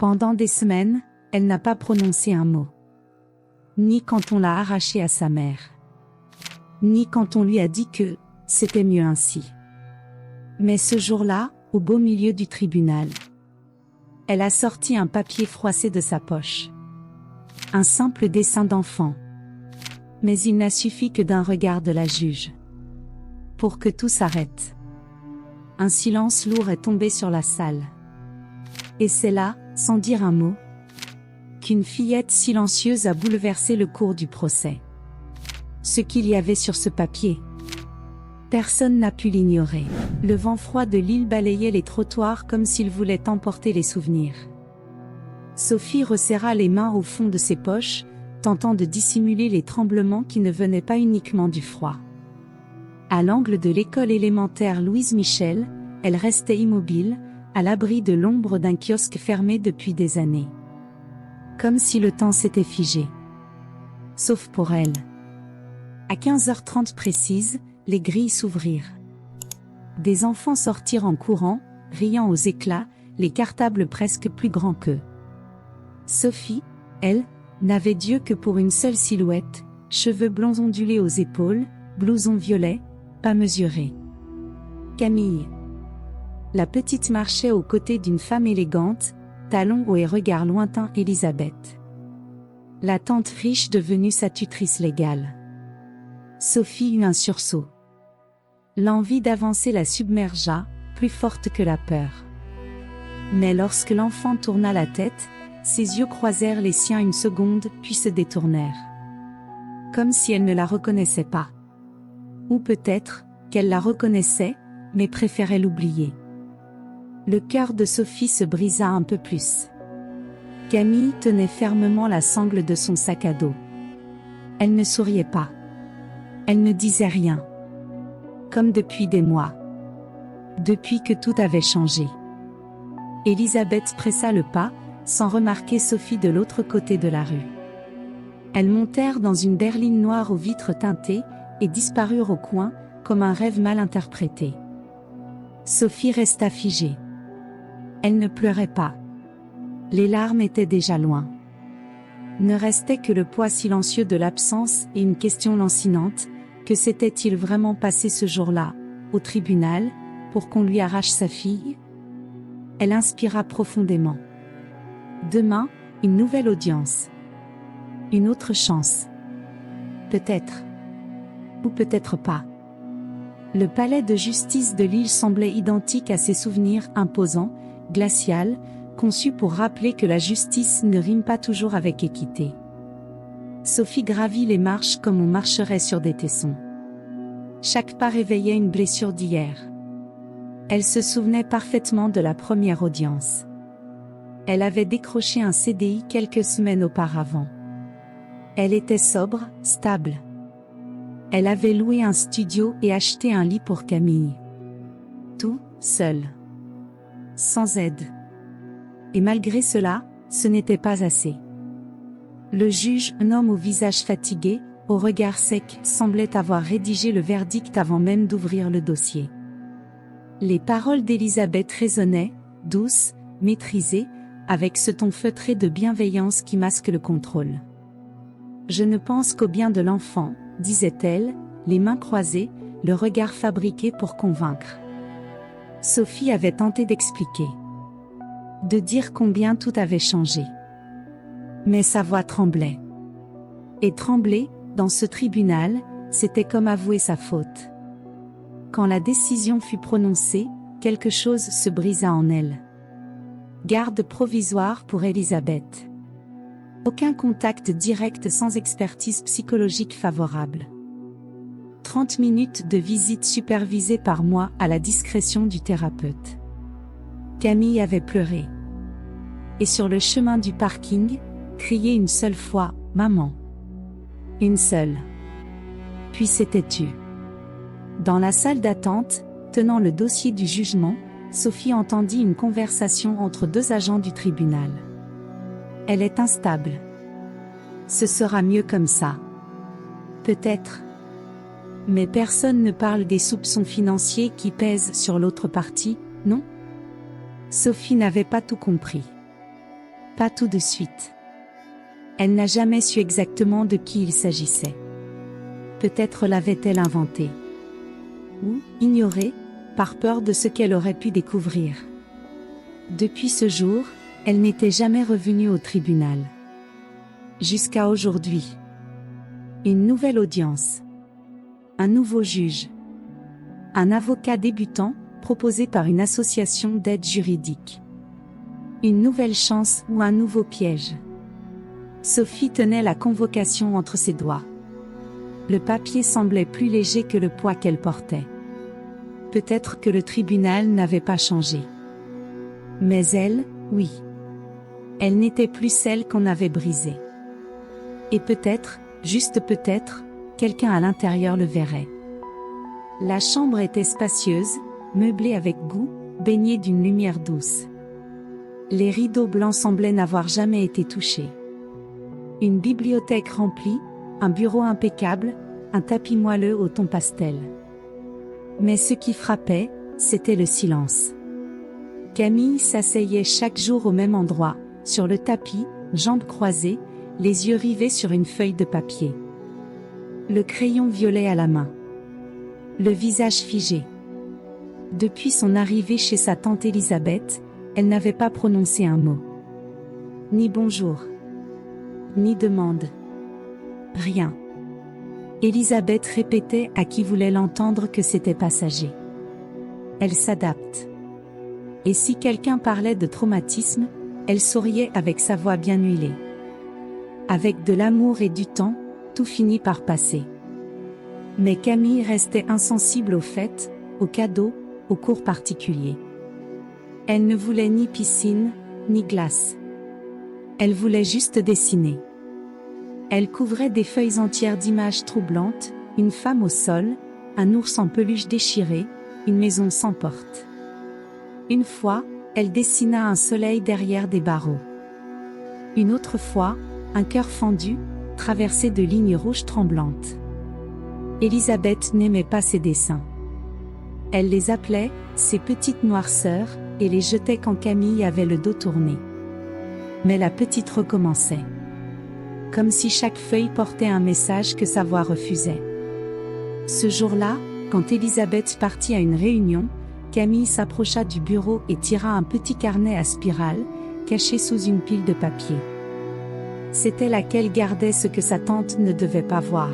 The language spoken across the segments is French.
Pendant des semaines, elle n'a pas prononcé un mot. Ni quand on l'a arrachée à sa mère. Ni quand on lui a dit que c'était mieux ainsi. Mais ce jour-là, au beau milieu du tribunal, elle a sorti un papier froissé de sa poche. Un simple dessin d'enfant. Mais il n'a suffi que d'un regard de la juge pour que tout s'arrête. Un silence lourd est tombé sur la salle. Et c'est là, sans dire un mot, qu'une fillette silencieuse a bouleversé le cours du procès. Ce qu'il y avait sur ce papier, personne n'a pu l'ignorer. Le vent froid de l'île balayait les trottoirs comme s'il voulait emporter les souvenirs. Sophie resserra les mains au fond de ses poches, tentant de dissimuler les tremblements qui ne venaient pas uniquement du froid. À l'angle de l'école élémentaire Louise Michel, elle restait immobile, à l'abri de l'ombre d'un kiosque fermé depuis des années. Comme si le temps s'était figé. Sauf pour elle. À 15h30 précise, les grilles s'ouvrirent. Des enfants sortirent en courant, riant aux éclats, les cartables presque plus grands qu'eux. Sophie, elle, n'avait d'yeux que pour une seule silhouette, cheveux blonds ondulés aux épaules, blouson violet, pas mesuré. Camille. La petite marchait aux côtés d'une femme élégante, talons hauts et regard lointain Elisabeth. La tante riche devenue sa tutrice légale. Sophie eut un sursaut. L'envie d'avancer la submergea, plus forte que la peur. Mais lorsque l'enfant tourna la tête, ses yeux croisèrent les siens une seconde puis se détournèrent. Comme si elle ne la reconnaissait pas. Ou peut-être qu'elle la reconnaissait, mais préférait l'oublier. Le cœur de Sophie se brisa un peu plus. Camille tenait fermement la sangle de son sac à dos. Elle ne souriait pas. Elle ne disait rien. Comme depuis des mois. Depuis que tout avait changé. Elisabeth pressa le pas, sans remarquer Sophie de l'autre côté de la rue. Elles montèrent dans une berline noire aux vitres teintées, et disparurent au coin, comme un rêve mal interprété. Sophie resta figée. Elle ne pleurait pas. Les larmes étaient déjà loin. Ne restait que le poids silencieux de l'absence et une question lancinante, que s'était-il vraiment passé ce jour-là, au tribunal, pour qu'on lui arrache sa fille? Elle inspira profondément. Demain, une nouvelle audience. Une autre chance. Peut-être. Ou peut-être pas. Le palais de justice de Lille semblait identique à ses souvenirs, imposant, glacial, conçu pour rappeler que la justice ne rime pas toujours avec équité. Sophie gravit les marches comme on marcherait sur des tessons. Chaque pas réveillait une blessure d'hier. Elle se souvenait parfaitement de la première audience. Elle avait décroché un CDI quelques semaines auparavant. Elle était sobre, stable. Elle avait loué un studio et acheté un lit pour Camille. Tout, seule. Sans aide. Et malgré cela, ce n'était pas assez. Le juge, un homme au visage fatigué, au regard sec, semblait avoir rédigé le verdict avant même d'ouvrir le dossier. Les paroles d'Elisabeth résonnaient, douces, maîtrisées, avec ce ton feutré de bienveillance qui masque le contrôle. Je ne pense qu'au bien de l'enfant, disait-elle, les mains croisées, le regard fabriqué pour convaincre. Sophie avait tenté d'expliquer. De dire combien tout avait changé. Mais sa voix tremblait. Et trembler, dans ce tribunal, c'était comme avouer sa faute. Quand la décision fut prononcée, quelque chose se brisa en elle. Garde provisoire pour Elisabeth. Aucun contact direct sans expertise psychologique favorable. 30 minutes de visite supervisée par moi à la discrétion du thérapeute. Camille avait pleuré. Et sur le chemin du parking, crié une seule fois, « Maman ». Une seule. Puis s'était tue. Dans la salle d'attente, tenant le dossier du jugement, Sophie entendit une conversation entre deux agents du tribunal. Elle est instable. Ce sera mieux comme ça. Peut-être. Mais personne ne parle des soupçons financiers qui pèsent sur l'autre partie, non? Sophie n'avait pas tout compris. Pas tout de suite. Elle n'a jamais su exactement de qui il s'agissait. Peut-être l'avait-elle inventé. Ou ignoré, par peur de ce qu'elle aurait pu découvrir. Depuis ce jour, elle n'était jamais revenue au tribunal. Jusqu'à aujourd'hui. Une nouvelle audience. Un nouveau juge. Un avocat débutant, proposé par une association d'aide juridique. Une nouvelle chance ou un nouveau piège. Sophie tenait la convocation entre ses doigts. Le papier semblait plus léger que le poids qu'elle portait. Peut-être que le tribunal n'avait pas changé. Mais elle, oui. Elle n'était plus celle qu'on avait brisée. Et peut-être, juste peut-être, quelqu'un à l'intérieur le verrait. La chambre était spacieuse, meublée avec goût, baignée d'une lumière douce. Les rideaux blancs semblaient n'avoir jamais été touchés. Une bibliothèque remplie, un bureau impeccable, un tapis moelleux au ton pastel. Mais ce qui frappait, c'était le silence. Camille s'asseyait chaque jour au même endroit, sur le tapis, jambes croisées, les yeux rivés sur une feuille de papier. Le crayon violet à la main. Le visage figé. Depuis son arrivée chez sa tante Elisabeth, elle n'avait pas prononcé un mot. Ni bonjour. Ni demande. Rien. Elisabeth répétait à qui voulait l'entendre que c'était passager. Elle s'adapte. Et si quelqu'un parlait de traumatisme, elle souriait avec sa voix bien huilée. Avec de l'amour et du temps, tout finit par passer. Mais Camille restait insensible aux fêtes, aux cadeaux, aux cours particuliers. Elle ne voulait ni piscine, ni glace. Elle voulait juste dessiner. Elle couvrait des feuilles entières d'images troublantes, une femme au sol, un ours en peluche déchiré, une maison sans porte. Une fois, elle dessina un soleil derrière des barreaux. Une autre fois, un cœur fendu, traversé de lignes rouges tremblantes. Elisabeth n'aimait pas ces dessins. Elle les appelait « ses petites noirceurs » et les jetait quand Camille avait le dos tourné. Mais la petite recommençait. Comme si chaque feuille portait un message que sa voix refusait. Ce jour-là, quand Elisabeth partit à une réunion, Camille s'approcha du bureau et tira un petit carnet à spirale, caché sous une pile de papier. C'était là qu'elle gardait ce que sa tante ne devait pas voir.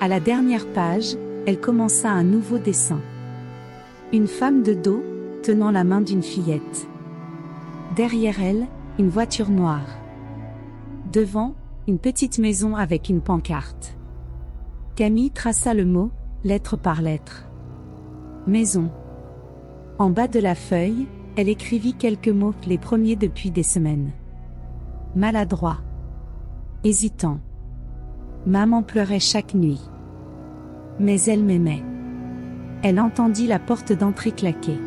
À la dernière page, elle commença un nouveau dessin. Une femme de dos, tenant la main d'une fillette. Derrière elle, une voiture noire. Devant, une petite maison avec une pancarte. Camille traça le mot, lettre par lettre. Maison. En bas de la feuille, elle écrivit quelques mots, les premiers depuis des semaines. Maladroit. Hésitant. Maman pleurait chaque nuit. Mais elle m'aimait. Elle entendit la porte d'entrée claquer.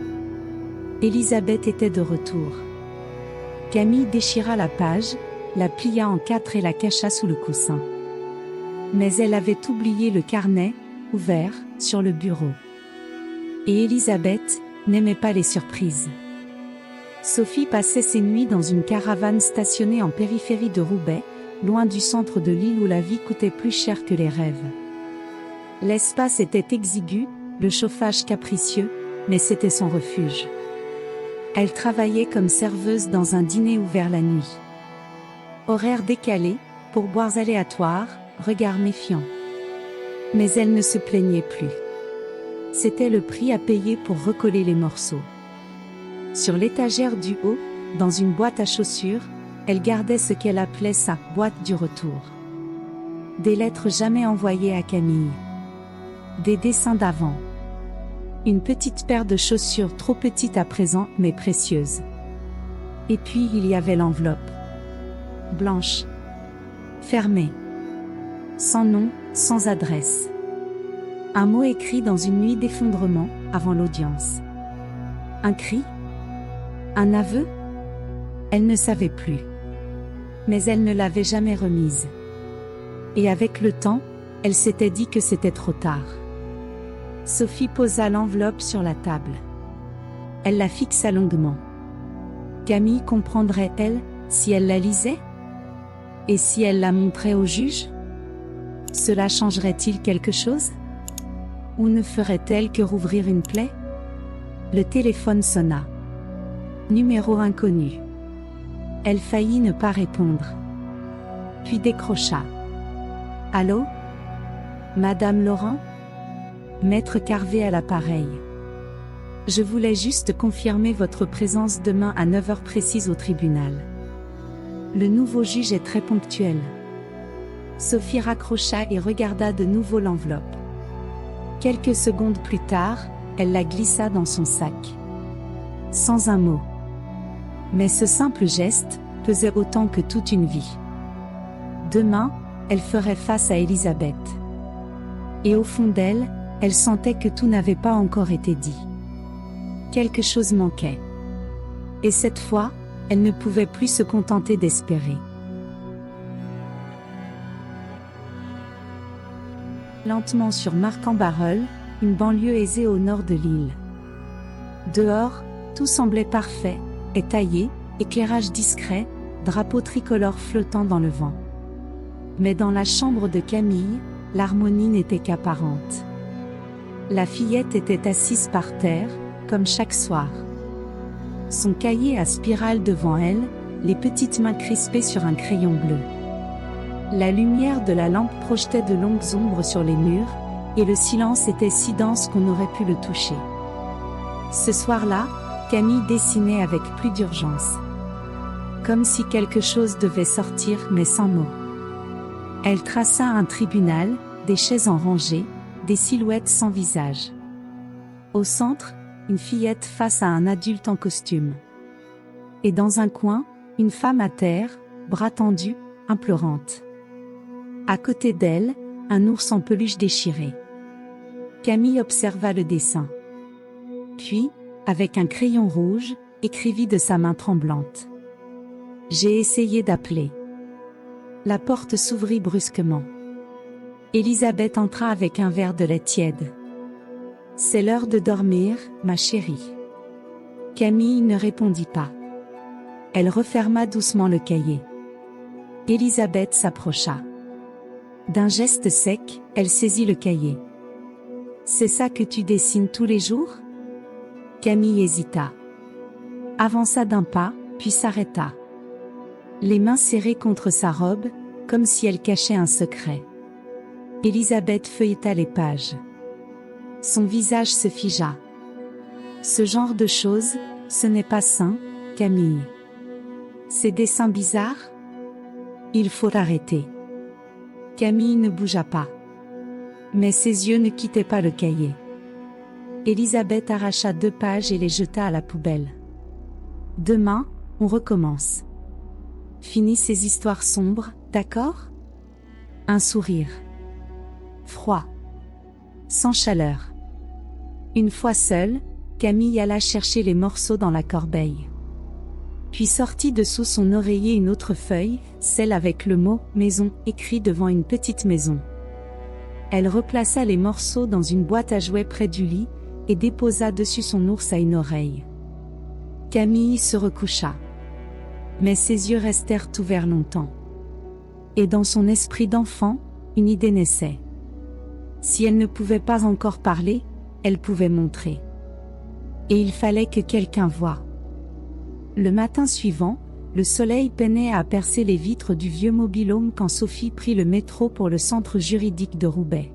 Elisabeth était de retour. Camille déchira la page, la plia en 4 et la cacha sous le coussin. Mais elle avait oublié le carnet, ouvert, sur le bureau. Et Elisabeth n'aimait pas les surprises. Sophie passait ses nuits dans une caravane stationnée en périphérie de Roubaix, loin du centre de l'île où la vie coûtait plus cher que les rêves. L'espace était exigu, le chauffage capricieux, mais c'était son refuge. Elle travaillait comme serveuse dans un dîner ouvert la nuit. Horaires décalés, pourboires aléatoires, regards méfiants. Mais elle ne se plaignait plus. C'était le prix à payer pour recoller les morceaux. Sur l'étagère du haut, dans une boîte à chaussures, elle gardait ce qu'elle appelait sa « boîte du retour ». Des lettres jamais envoyées à Camille. Des dessins d'avant. Une petite paire de chaussures trop petite à présent mais précieuse. Et puis il y avait l'enveloppe. Blanche. Fermée. Sans nom, sans adresse. Un mot écrit dans une nuit d'effondrement, avant l'audience. Un cri? Un aveu? Elle ne savait plus. Mais elle ne l'avait jamais remise. Et avec le temps, elle s'était dit que c'était trop tard. Sophie posa l'enveloppe sur la table. Elle la fixa longuement. Camille comprendrait, elle, Si elle la lisait? Et si elle la montrait au juge? Cela changerait-il quelque chose? Ou ne ferait-elle que rouvrir une plaie? Le téléphone sonna. Numéro inconnu. Elle faillit ne pas répondre. Puis décrocha. Allô? Madame Laurent? Maître Carvé à l'appareil. Je voulais juste confirmer votre présence demain à 9 heures précises au tribunal. Le nouveau juge est très ponctuel. Sophie raccrocha et regarda de nouveau l'enveloppe. Quelques secondes plus tard, elle la glissa dans son sac. Sans un mot. Mais ce simple geste pesait autant que toute une vie. Demain, elle ferait face à Elisabeth. Et au fond d'elle, elle sentait que tout n'avait pas encore été dit. Quelque chose manquait. Et cette fois, elle ne pouvait plus se contenter d'espérer. Lentement sur Marcq-en-Barœul, une banlieue aisée au nord de l'île. Dehors, tout semblait parfait, étayé, éclairage discret, drapeau tricolore flottant dans le vent. Mais dans la chambre de Camille, l'harmonie n'était qu'apparente. La fillette était assise par terre, comme chaque soir. Son cahier à spirale devant elle, les petites mains crispées sur un crayon bleu. La lumière de la lampe projetait de longues ombres sur les murs, et le silence était si dense qu'on aurait pu le toucher. Ce soir-là, Camille dessinait avec plus d'urgence. Comme si quelque chose devait sortir mais sans mots. Elle traça un tribunal, des chaises en rangée, des silhouettes sans visage. Au centre, une fillette face à un adulte en costume. Et dans un coin, une femme à terre, bras tendus, implorante. À côté d'elle, un ours en peluche déchiré. Camille observa le dessin. Puis, avec un crayon rouge, écrivit de sa main tremblante. J'ai essayé d'appeler. La porte s'ouvrit brusquement. Elisabeth entra avec un verre de lait tiède. C'est l'heure de dormir, ma chérie. Camille ne répondit pas. Elle referma doucement le cahier. Elisabeth s'approcha. D'un geste sec, elle saisit le cahier. C'est ça que tu dessines tous les jours? Camille hésita. Avança d'un pas, puis s'arrêta. Les mains serrées contre sa robe, comme si elle cachait un secret. Elisabeth feuilleta les pages. Son visage se figea. Ce genre de choses, ce n'est pas sain, Camille. Ces dessins bizarres? Il faut arrêter. Camille ne bougea pas. Mais ses yeux ne quittaient pas le cahier. Elisabeth arracha 2 pages et les jeta à la poubelle. Demain, on recommence. Finis ces histoires sombres, d'accord? Un sourire. Froid. Sans chaleur. Une fois seule, Camille alla chercher les morceaux dans la corbeille. Puis sortit de sous son oreiller une autre feuille, celle avec le mot « maison » écrit devant une petite maison. Elle replaça les morceaux dans une boîte à jouets près du lit, et déposa dessus son ours à une oreille. Camille se recoucha. Mais ses yeux restèrent ouverts longtemps. Et dans son esprit d'enfant, une idée naissait. Si elle ne pouvait pas encore parler, elle pouvait montrer. Et il fallait que quelqu'un voie. Le matin suivant, le soleil peinait à percer les vitres du vieux mobil-home quand Sophie prit le métro pour le centre juridique de Roubaix.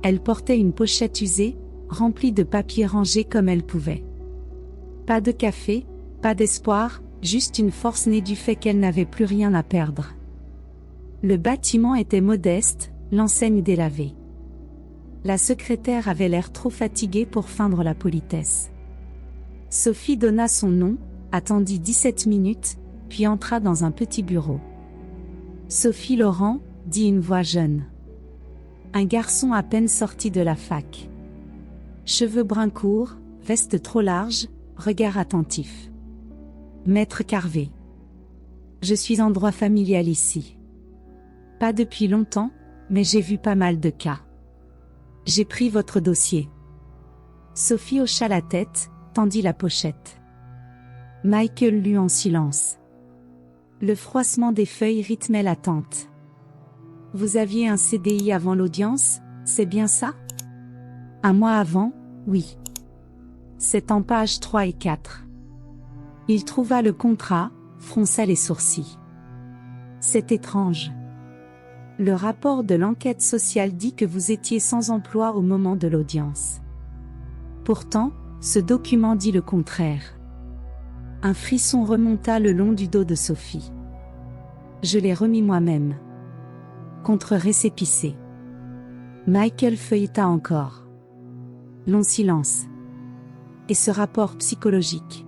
Elle portait une pochette usée, remplie de papiers rangés comme elle pouvait. Pas de café, pas d'espoir, juste une force née du fait qu'elle n'avait plus rien à perdre. Le bâtiment était modeste, l'enseigne délavée. La secrétaire avait l'air trop fatiguée pour feindre la politesse. Sophie donna son nom, attendit 17 minutes, puis entra dans un petit bureau. Sophie Laurent, dit une voix jeune. Un garçon à peine sorti de la fac. Cheveux bruns courts, veste trop large, regard attentif. Maître Carvé. Je suis en droit familial ici. Pas depuis longtemps, mais j'ai vu pas mal de cas. J'ai pris votre dossier. Sophie hocha la tête, tendit la pochette. Michael lut en silence. Le froissement des feuilles rythmait l'attente. Vous aviez un CDI avant l'audience, c'est bien ça? Un mois avant, oui. C'est en pages 3 et 4. Il trouva le contrat, fronça les sourcils. C'est étrange. Le rapport de l'enquête sociale dit que vous étiez sans emploi au moment de l'audience. Pourtant, ce document dit le contraire. Un frisson remonta le long du dos de Sophie. Je l'ai remis moi-même. Contre récépissé. Michael feuilleta encore. Long silence. Et ce rapport psychologique.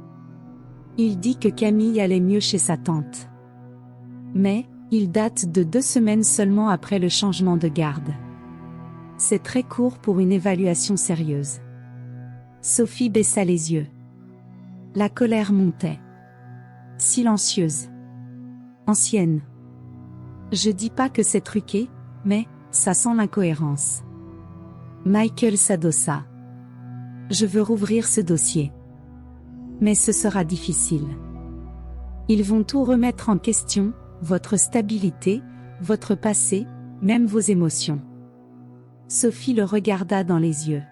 Il dit que Camille allait mieux chez sa tante. Mais, il date de 2 semaines seulement après le changement de garde. C'est très court pour une évaluation sérieuse. Sophie baissa les yeux. La colère montait. Silencieuse. Ancienne. Je dis pas que c'est truqué, mais, ça sent l'incohérence. Michael s'adossa. Je veux rouvrir ce dossier. Mais ce sera difficile. Ils vont tout remettre en question, votre stabilité, votre passé, même vos émotions. Sophie le regarda dans les yeux.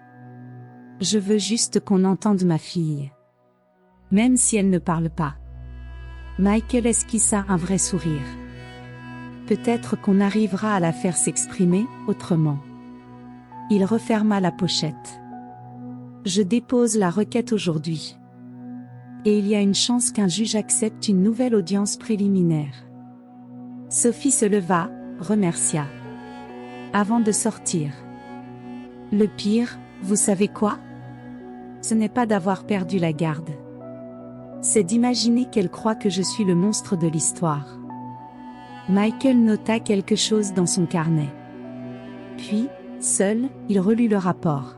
Je veux juste qu'on entende ma fille. Même si elle ne parle pas. Michael esquissa un vrai sourire. Peut-être qu'on arrivera à la faire s'exprimer autrement. Il referma la pochette. Je dépose la requête aujourd'hui. Et il y a une chance qu'un juge accepte une nouvelle audience préliminaire. Sophie se leva, remercia. Avant de sortir. Le pire, vous savez quoi? Ce n'est pas d'avoir perdu la garde. C'est d'imaginer qu'elle croit que je suis le monstre de l'histoire. Michael nota quelque chose dans son carnet. Puis, seul, il relut le rapport.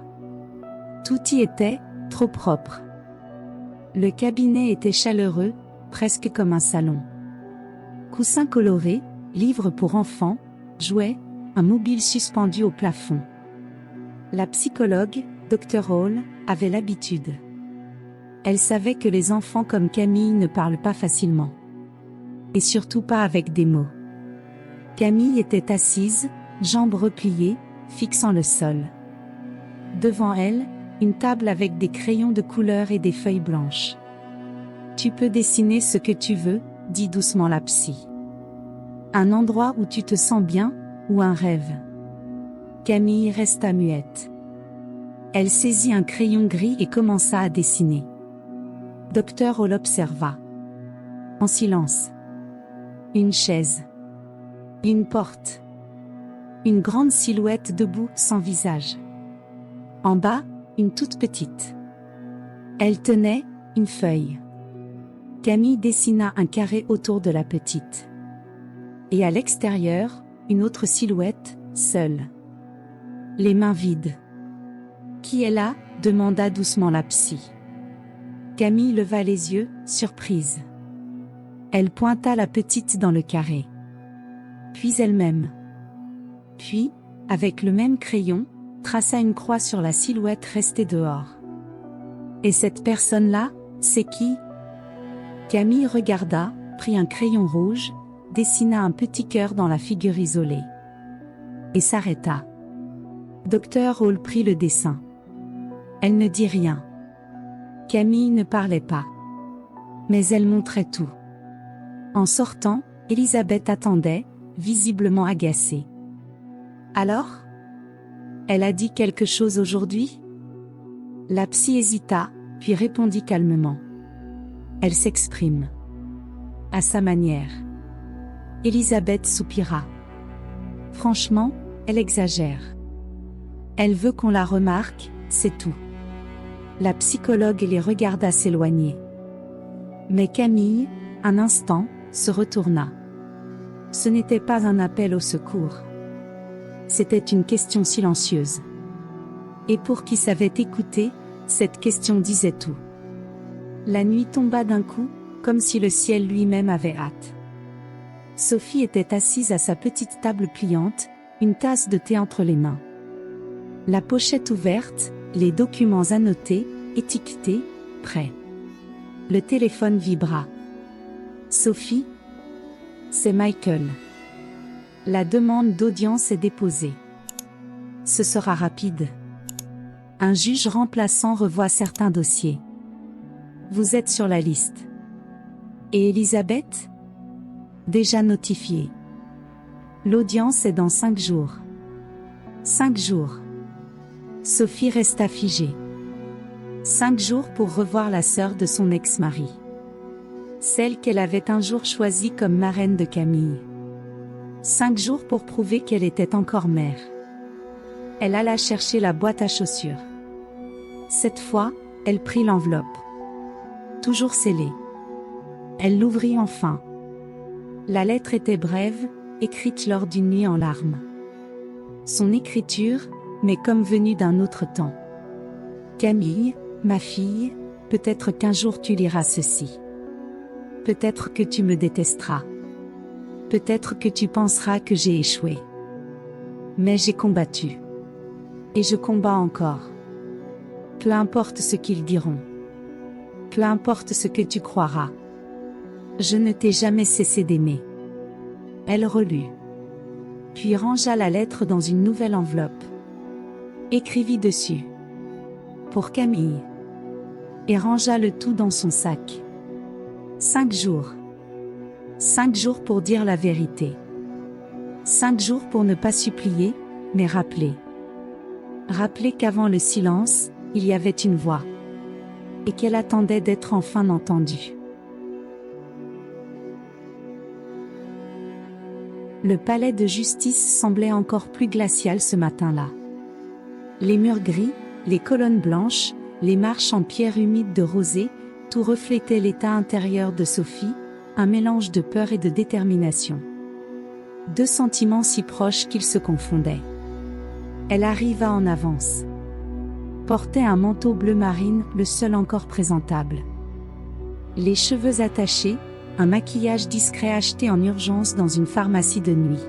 Tout y était, trop propre. Le cabinet était chaleureux, presque comme un salon. Coussins colorés, livres pour enfants, jouets, un mobile suspendu au plafond. La psychologue, Dr. Hall, avait l'habitude. Elle savait que les enfants comme Camille ne parlent pas facilement. Et surtout pas avec des mots. Camille était assise, jambes repliées, fixant le sol. Devant elle, une table avec des crayons de couleur et des feuilles blanches. Tu peux dessiner ce que tu veux, dit doucement la psy. Un endroit où tu te sens bien, ou un rêve. Camille resta muette. Elle saisit un crayon gris et commença à dessiner. Dr. Hall observa. En silence. Une chaise. Une porte. Une grande silhouette debout, sans visage. En bas, une toute petite. Elle tenait une feuille. Camille dessina un carré autour de la petite. Et à l'extérieur, une autre silhouette, seule. Les mains vides. Qui est là? Demanda doucement la psy. Camille leva les yeux, surprise. Elle pointa la petite dans le carré. Puis elle-même. Puis, avec le même crayon, traça une croix sur la silhouette restée dehors. Et cette personne-là, c'est qui? Camille regarda, prit un crayon rouge, dessina un petit cœur dans la figure isolée. Et s'arrêta. Dr. Hall prit le dessin. Elle ne dit rien. Camille ne parlait pas. Mais elle montrait tout. En sortant, Elisabeth attendait, visiblement agacée. Alors? Elle a dit quelque chose aujourd'hui? La psy hésita, puis répondit calmement. Elle s'exprime. À sa manière. Elisabeth soupira. Franchement, elle exagère. Elle veut qu'on la remarque, c'est tout. La psychologue les regarda s'éloigner. Mais Camille, un instant, se retourna. Ce n'était pas un appel au secours. C'était une question silencieuse. Et pour qui savait écouter, cette question disait tout. La nuit tomba d'un coup, comme si le ciel lui-même avait hâte. Sophie était assise à sa petite table pliante, une tasse de thé entre les mains. La pochette ouverte, les documents annotés, étiquetés, prêts. Le téléphone vibra. Sophie? C'est Michael. La demande d'audience est déposée. Ce sera rapide. Un juge remplaçant revoit certains dossiers. Vous êtes sur la liste. Et Elisabeth? Déjà notifiée. L'audience est dans 5 jours. 5 jours. Sophie resta figée. 5 jours pour revoir la sœur de son ex-mari. Celle qu'elle avait un jour choisie comme marraine de Camille. 5 jours pour prouver qu'elle était encore mère. Elle alla chercher la boîte à chaussures. Cette fois, elle prit l'enveloppe. Toujours scellée. Elle l'ouvrit enfin. La lettre était brève, écrite lors d'une nuit en larmes. Son écriture, mais comme venue d'un autre temps. Camille, ma fille, peut-être qu'un jour tu liras ceci. Peut-être que tu me détesteras. Peut-être que tu penseras que j'ai échoué. Mais j'ai combattu. Et je combats encore. Peu importe ce qu'ils diront. Peu importe ce que tu croiras. Je ne t'ai jamais cessé d'aimer. Elle relut. Puis rangea la lettre dans une nouvelle enveloppe. Écrivit dessus. Pour Camille. Et rangea le tout dans son sac. 5 jours. 5 jours pour dire la vérité. 5 jours pour ne pas supplier, mais rappeler. Rappeler qu'avant le silence, il y avait une voix. Et qu'elle attendait d'être enfin entendue. Le palais de justice semblait encore plus glacial ce matin-là. Les murs gris, les colonnes blanches, les marches en pierre humide de rosée, tout reflétait l'état intérieur de Sophie, un mélange de peur et de détermination. 2 sentiments si proches qu'ils se confondaient. Elle arriva en avance. Portait un manteau bleu marine, le seul encore présentable. Les cheveux attachés, un maquillage discret acheté en urgence dans une pharmacie de nuit.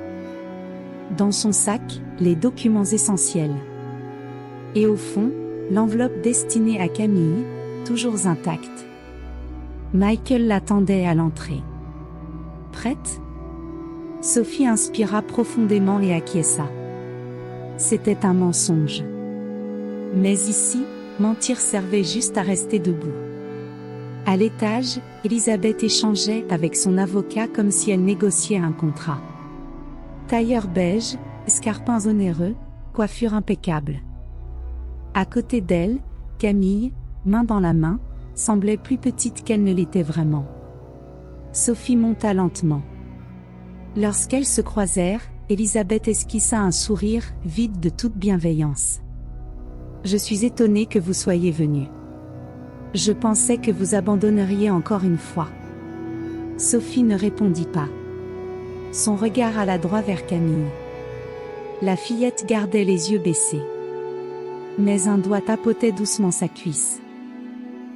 Dans son sac, les documents essentiels. Et au fond, l'enveloppe destinée à Camille, toujours intacte. Michael l'attendait à l'entrée. Prête? Sophie inspira profondément et acquiesça. C'était un mensonge. Mais ici, mentir servait juste à rester debout. À l'étage, Elisabeth échangeait avec son avocat comme si elle négociait un contrat. Tailleur beige, escarpins onéreux, coiffure impeccable. À côté d'elle, Camille, main dans la main, semblait plus petite qu'elle ne l'était vraiment. Sophie monta lentement. Lorsqu'elles se croisèrent, Elisabeth esquissa un sourire vide de toute bienveillance. « Je suis étonnée que vous soyez venu. Je pensais que vous abandonneriez encore une fois. » Sophie ne répondit pas. Son regard alla droit vers Camille. La fillette gardait les yeux baissés. Mais un doigt tapotait doucement sa cuisse.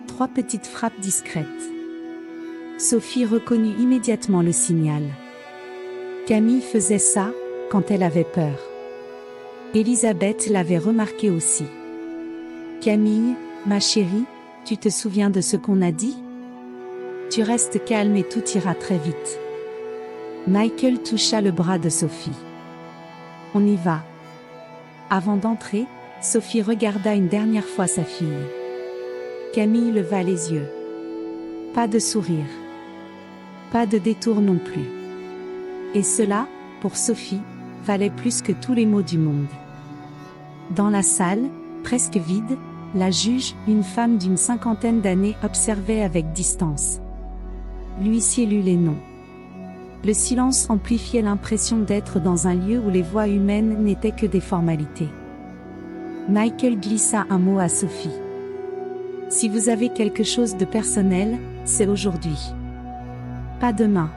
3 petites frappes discrètes. Sophie reconnut immédiatement le signal. Camille faisait ça, quand elle avait peur. Elisabeth l'avait remarqué aussi. « Camille, ma chérie, tu te souviens de ce qu'on a dit? Tu restes calme et tout ira très vite. » Michael toucha le bras de Sophie. « On y va. » Avant d'entrer, Sophie regarda une dernière fois sa fille. Camille leva les yeux. Pas de sourire. Pas de détour non plus. Et cela, pour Sophie, valait plus que tous les mots du monde. Dans la salle, presque vide, la juge, une femme d'une 50aine d'années, observait avec distance. L'huissier lut les noms. Le silence amplifiait l'impression d'être dans un lieu où les voix humaines n'étaient que des formalités. Michael glissa un mot à Sophie. « Si vous avez quelque chose de personnel, c'est aujourd'hui. Pas demain. »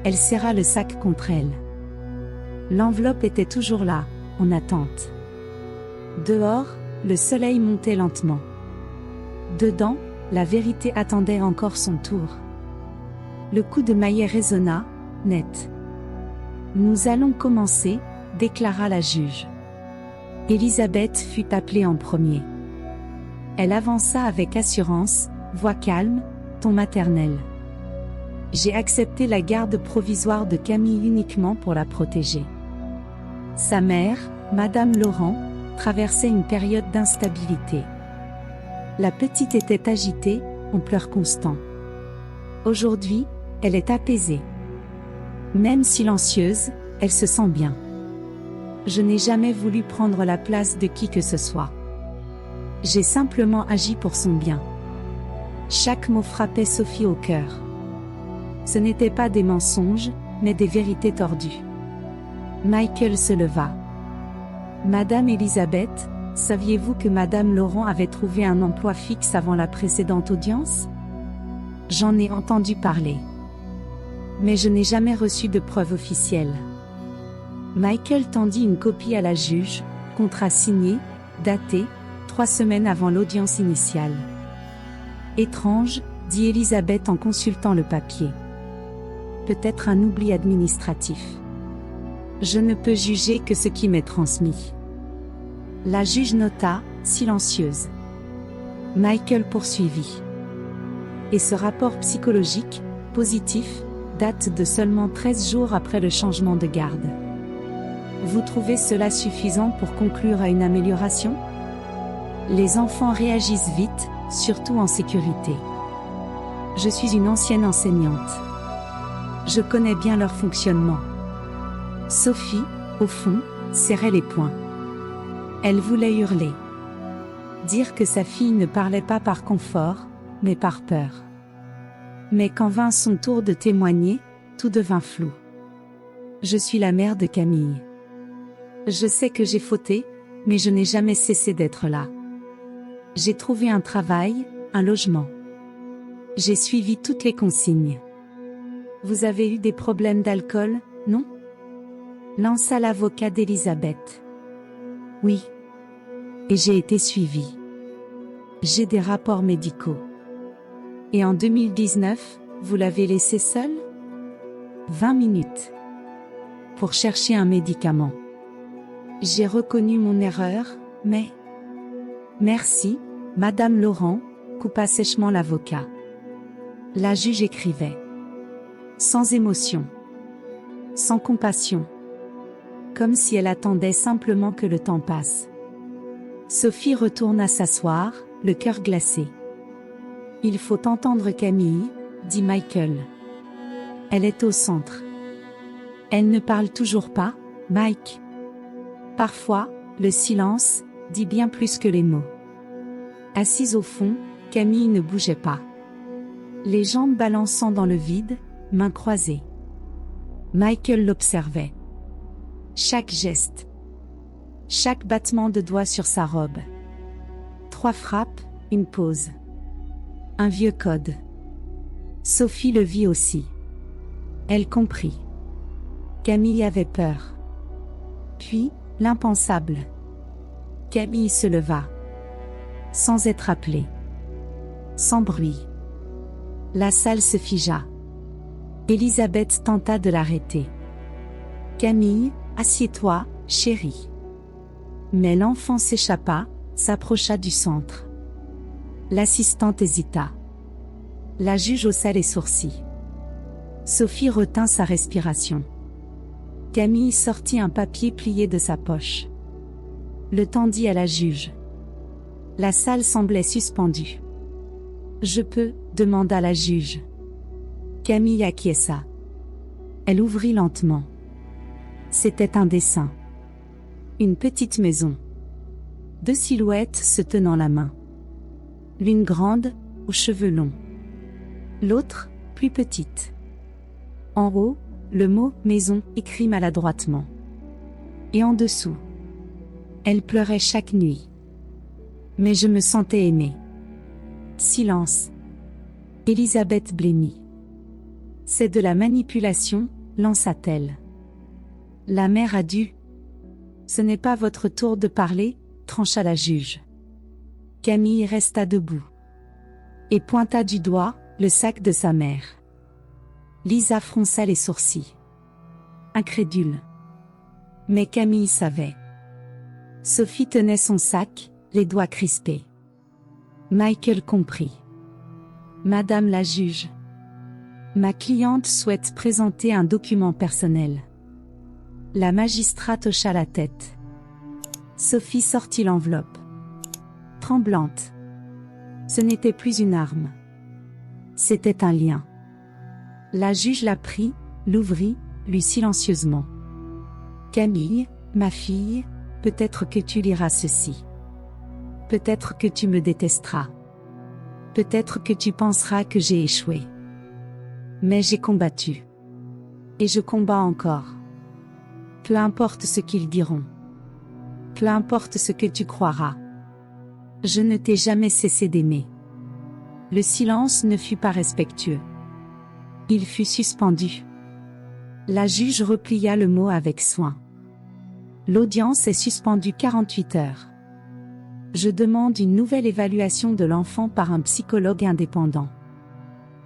Elle serra le sac contre elle. L'enveloppe était toujours là, en attente. Dehors, le soleil montait lentement. Dedans, la vérité attendait encore son tour. Le coup de maillet résonna, net. « Nous allons commencer, » déclara la juge. Elisabeth fut appelée en premier. Elle avança avec assurance, voix calme, ton maternel. J'ai accepté la garde provisoire de Camille uniquement pour la protéger. Sa mère, Madame Laurent, traversait une période d'instabilité. La petite était agitée, en pleurs constants. Aujourd'hui, elle est apaisée. Même silencieuse, elle se sent bien. Je n'ai jamais voulu prendre la place de qui que ce soit. J'ai simplement agi pour son bien. Chaque mot frappait Sophie au cœur. Ce n'étaient pas des mensonges, mais des vérités tordues. Michael se leva. Madame Elisabeth, saviez-vous que Madame Laurent avait trouvé un emploi fixe avant la précédente audience? J'en ai entendu parler. Mais je n'ai jamais reçu de preuve officielle. Michael tendit une copie à la juge, contrat signé, daté, 3 semaines avant l'audience initiale. Étrange, dit Elisabeth en consultant le papier. Peut-être un oubli administratif. Je ne peux juger que ce qui m'est transmis. La juge nota, silencieuse. Michael poursuivit. Et ce rapport psychologique, positif, date de seulement 13 jours après le changement de garde. Vous trouvez cela suffisant pour conclure à une amélioration? Les enfants réagissent vite, surtout en sécurité. Je suis une ancienne enseignante. Je connais bien leur fonctionnement. Sophie, au fond, serrait les poings. Elle voulait hurler. Dire que sa fille ne parlait pas par confort, mais par peur. Mais quand vint son tour de témoigner, tout devint flou. Je suis la mère de Camille. Je sais que j'ai fauté, mais je n'ai jamais cessé d'être là. J'ai trouvé un travail, un logement. J'ai suivi toutes les consignes. Vous avez eu des problèmes d'alcool, non? Lança l'avocat d'Elisabeth. Oui. Et j'ai été suivie. J'ai des rapports médicaux. Et en 2019, vous l'avez laissé seul? 20 minutes. Pour chercher un médicament. J'ai reconnu mon erreur, mais... Merci, Madame Laurent, coupa sèchement l'avocat. La juge écrivait. Sans émotion. Sans compassion. Comme si elle attendait simplement que le temps passe. Sophie retourna s'asseoir, le cœur glacé. Il faut entendre Camille, dit Michael. Elle est au centre. Elle ne parle toujours pas, Mike. Parfois, le silence dit bien plus que les mots. Assise au fond, Camille ne bougeait pas. Les jambes balançant dans le vide, mains croisées. Michael l'observait. Chaque geste. Chaque battement de doigts sur sa robe. 3 frappes, une pause. Un vieux code. Sophie le vit aussi. Elle comprit. Camille avait peur. Puis, l'impensable. Camille se leva. Sans être appelée. Sans bruit. La salle se figea. Elisabeth tenta de l'arrêter. Camille, assieds-toi, chérie. Mais l'enfant s'échappa, s'approcha du centre. L'assistante hésita. La juge haussa les sourcils. Sophie retint sa respiration. Camille sortit un papier plié de sa poche. Le tendit à la juge. La salle semblait suspendue. Je peux, demanda la juge. Camille acquiesça. Elle ouvrit lentement. C'était un dessin. Une petite maison. 2 silhouettes se tenant la main. L'une grande, aux cheveux longs. L'autre, plus petite. En haut, le mot « maison » écrit maladroitement. Et en dessous. Elle pleurait chaque nuit. Mais je me sentais aimée. Silence. Elisabeth blêmit. C'est de la manipulation, lança-t-elle. La mère a dû. Ce n'est pas votre tour de parler, trancha la juge. Camille resta debout. Et pointa du doigt le sac de sa mère. Lisa fronça les sourcils. Incrédule. Mais Camille savait. Sophie tenait son sac, les doigts crispés. Michael comprit. Madame la juge. Ma cliente souhaite présenter un document personnel. La magistrate hocha la tête. Sophie sortit l'enveloppe. Tremblante. Ce n'était plus une arme. C'était un lien. La juge la prit, l'ouvrit, lut silencieusement. Camille, ma fille, peut-être que tu liras ceci. Peut-être que tu me détesteras. Peut-être que tu penseras que j'ai échoué. Mais j'ai combattu. Et je combats encore. Peu importe ce qu'ils diront. Peu importe ce que tu croiras. Je ne t'ai jamais cessé d'aimer. Le silence ne fut pas respectueux. Il fut suspendu. La juge replia le mot avec soin. L'audience est suspendue 48 heures. Je demande une nouvelle évaluation de l'enfant par un psychologue indépendant.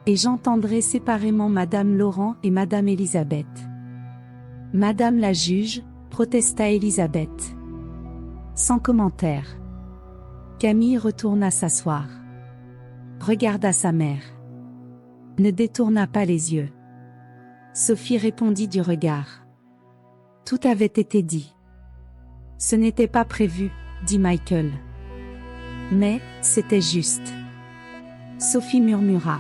Et j'entendrai séparément Madame Laurent et Madame Elisabeth. Madame la juge, protesta Elisabeth. Sans commentaire. Camille retourna s'asseoir. Regarda sa mère. Ne détourna pas les yeux. Sophie répondit du regard. Tout avait été dit. Ce n'était pas prévu, dit Michael. Mais, c'était juste. Sophie murmura.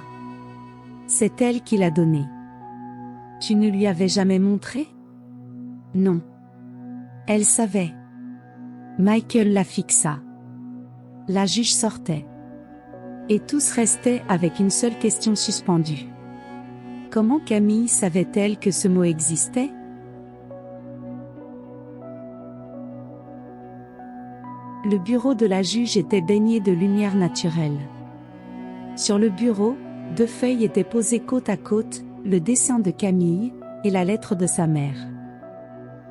C'est elle qui l'a donné. Tu ne lui avais jamais montré? Non. Elle savait. Michael la fixa. La juge sortait. Et tous restaient avec une seule question suspendue. Comment Camille savait-elle que ce mot existait? Le bureau de la juge était baigné de lumière naturelle. Sur le bureau, 2 feuilles étaient posées côte à côte, le dessin de Camille, et la lettre de sa mère.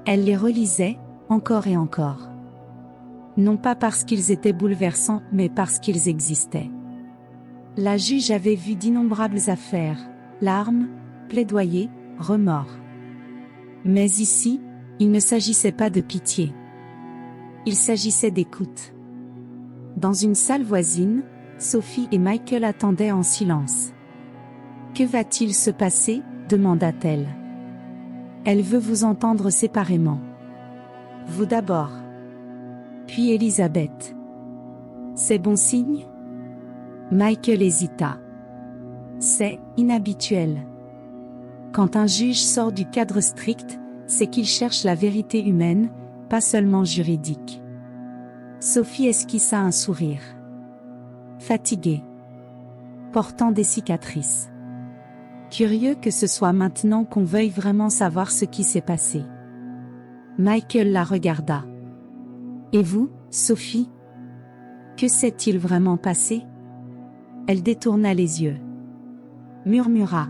Elle les relisait, encore et encore. Non pas parce qu'ils étaient bouleversants, mais parce qu'ils existaient. La juge avait vu d'innombrables affaires, larmes, plaidoyers, remords. Mais ici, il ne s'agissait pas de pitié. Il s'agissait d'écoute. Dans une salle voisine, Sophie et Michael attendaient en silence. « Que va-t-il se passer ?» demanda-t-elle. « Elle veut vous entendre séparément. Vous d'abord. Puis Elisabeth. C'est bon signe ?» Michael hésita. C'est inhabituel. Quand un juge sort du cadre strict, c'est qu'il cherche la vérité humaine, pas seulement juridique. Sophie esquissa un sourire. Fatiguée. Portant des cicatrices. Curieux que ce soit maintenant qu'on veuille vraiment savoir ce qui s'est passé. Michael la regarda. Et vous, Sophie? Que s'est-il vraiment passé? Elle détourna les yeux. Murmura.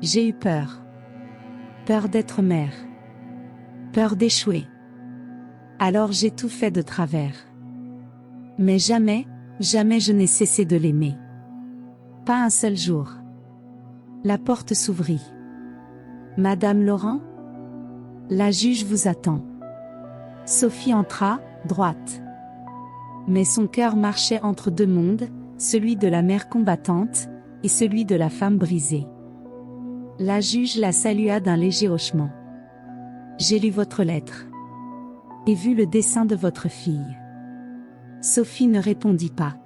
J'ai eu peur. Peur d'être mère. Peur d'échouer. Alors j'ai tout fait de travers. Mais jamais, jamais je n'ai cessé de l'aimer. Pas un seul jour. La porte s'ouvrit. Madame Laurent? La juge vous attend. Sophie entra, droite. Mais son cœur marchait entre 2 mondes, celui de la mère combattante, et celui de la femme brisée. La juge la salua d'un léger hochement. J'ai lu votre lettre. Et vu le dessin de votre fille. Sophie ne répondit pas.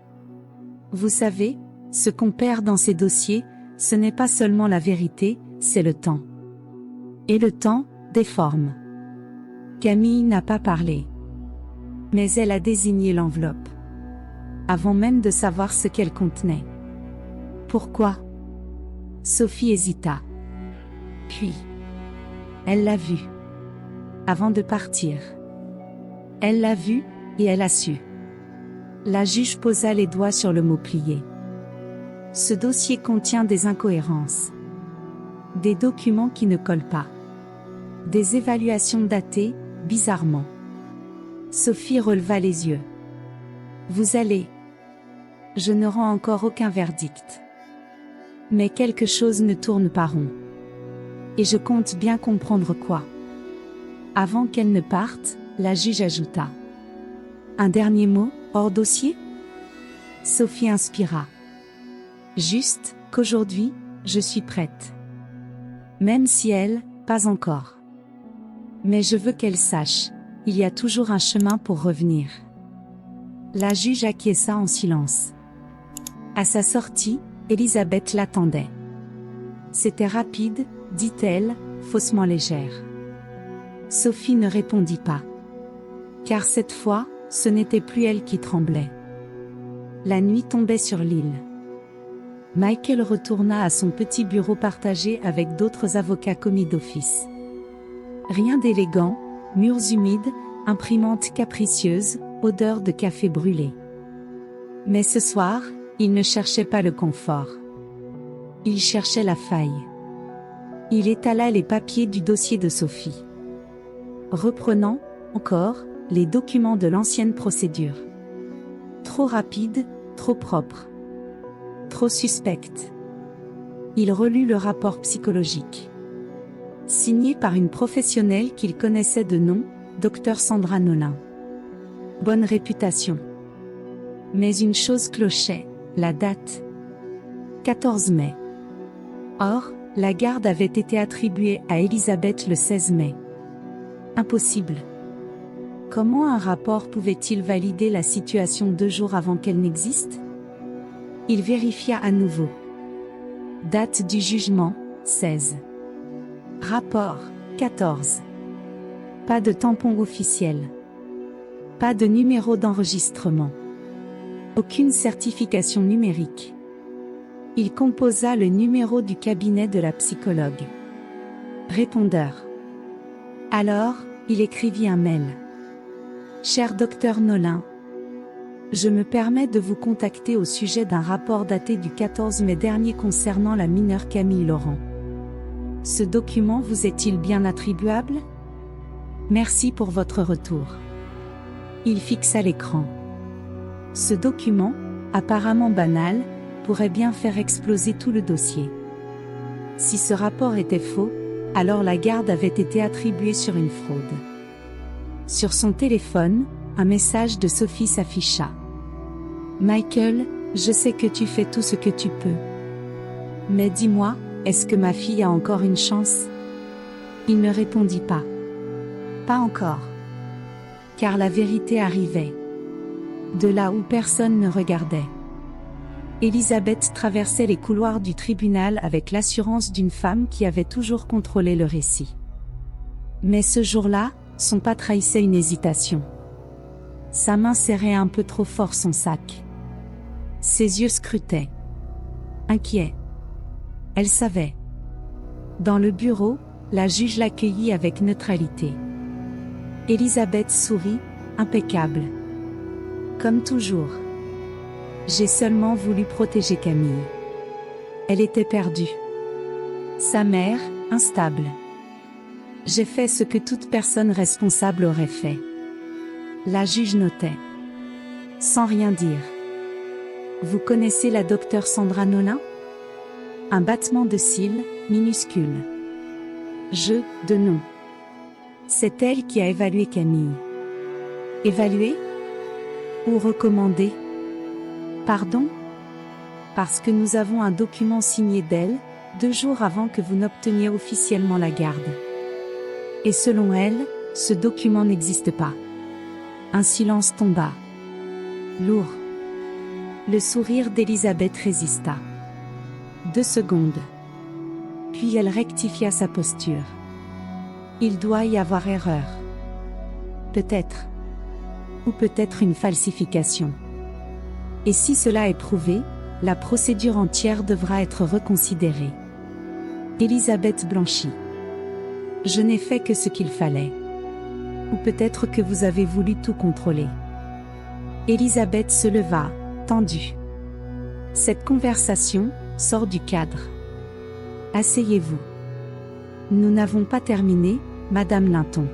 Vous savez, ce qu'on perd dans ces dossiers, ce n'est pas seulement la vérité, c'est le temps. Et le temps, déforme. Camille n'a pas parlé. Mais elle a désigné l'enveloppe. Avant même de savoir ce qu'elle contenait. Pourquoi? Sophie hésita. Puis, elle l'a vu. Avant de partir. Elle l'a vu, et elle a su. La juge posa les doigts sur le mot plié. Ce dossier contient des incohérences. Des documents qui ne collent pas. Des évaluations datées, bizarrement. Sophie releva les yeux. Vous allez. Je ne rends encore aucun verdict. Mais quelque chose ne tourne pas rond. Et je compte bien comprendre quoi. Avant qu'elle ne parte, la juge ajouta. Un dernier mot, hors dossier? Sophie inspira. Juste, qu'aujourd'hui, Je suis prête. Même si elle, pas encore. Mais je veux qu'elle sache, il y a toujours un chemin pour revenir. La juge acquiesça en silence. À sa sortie, Elisabeth l'attendait. C'était rapide, dit-elle, faussement légère. Sophie ne répondit pas. Car cette fois, ce n'était plus elle qui tremblait. La nuit tombait sur l'île. Michael retourna à son petit bureau partagé avec d'autres avocats commis d'office. Rien d'élégant, murs humides, imprimante capricieuse, odeur de café brûlé. Mais ce soir, il ne cherchait pas le confort. Il cherchait la faille. Il étala les papiers du dossier de Sophie. Reprenant, encore, les documents de l'ancienne procédure. Trop rapide, trop propre. Trop suspecte. Il relut le rapport psychologique. Signé par une professionnelle qu'il connaissait de nom, Dr Sandra Nolin. Bonne réputation. Mais une chose clochait, la date. 14 mai. Or, la garde avait été attribuée à Elisabeth le 16 mai. Impossible. Comment un rapport pouvait-il valider la situation 2 jours avant qu'elle n'existe? Il vérifia à nouveau. Date du jugement, 16. Rapport, 14. Pas de tampon officiel. Pas de numéro d'enregistrement. Aucune certification numérique. Il composa le numéro du cabinet de la psychologue. Répondeur. Alors, il écrivit un mail. Cher docteur Nolin, je me permets de vous contacter au sujet d'un rapport daté du 14 mai dernier concernant la mineure Camille Laurent. Ce document vous est-il bien attribuable? Merci pour votre retour. Il fixa l'écran. Ce document, apparemment banal, pourrait bien faire exploser tout le dossier. Si ce rapport était faux, alors la garde avait été attribuée sur une fraude. Sur son téléphone, un message de Sophie s'afficha. Michael, je sais que tu fais tout ce que tu peux. Mais dis-moi, est-ce que ma fille a encore une chance? Il ne répondit pas. Pas encore. Car la vérité arrivait. De là où personne ne regardait. Elisabeth traversait les couloirs du tribunal avec l'assurance d'une femme qui avait toujours contrôlé le récit. Mais ce jour-là, son pas trahissait une hésitation. Sa main serrait un peu trop fort son sac. Ses yeux scrutaient. Inquiets. Elle savait. Dans le bureau, la juge l'accueillit avec neutralité. Elisabeth sourit, impeccable. Comme toujours. J'ai seulement voulu protéger Camille. Elle était perdue. Sa mère, instable. J'ai fait ce que toute personne responsable aurait fait. La juge notait. Sans rien dire. Vous connaissez la docteure Sandra Nolin? Un battement de cils, minuscule. De nom. C'est elle qui a évalué Camille. Évalué? Ou recommandé? Pardon? Parce que nous avons un document signé d'elle, 2 jours avant que vous n'obteniez officiellement la garde. Et selon elle, ce document n'existe pas. Un silence tomba. Lourd. Le sourire d'Elisabeth résista. 2 secondes. Puis elle rectifia sa posture. Il doit y avoir erreur. Peut-être. Ou peut-être une falsification. Et si cela est prouvé, la procédure entière devra être reconsidérée. Elisabeth blanchit. Je n'ai fait que ce qu'il fallait. Ou peut-être que vous avez voulu tout contrôler. Elisabeth se leva, tendue. Cette conversation sort du cadre. Asseyez-vous. Nous n'avons pas terminé, Madame Linton.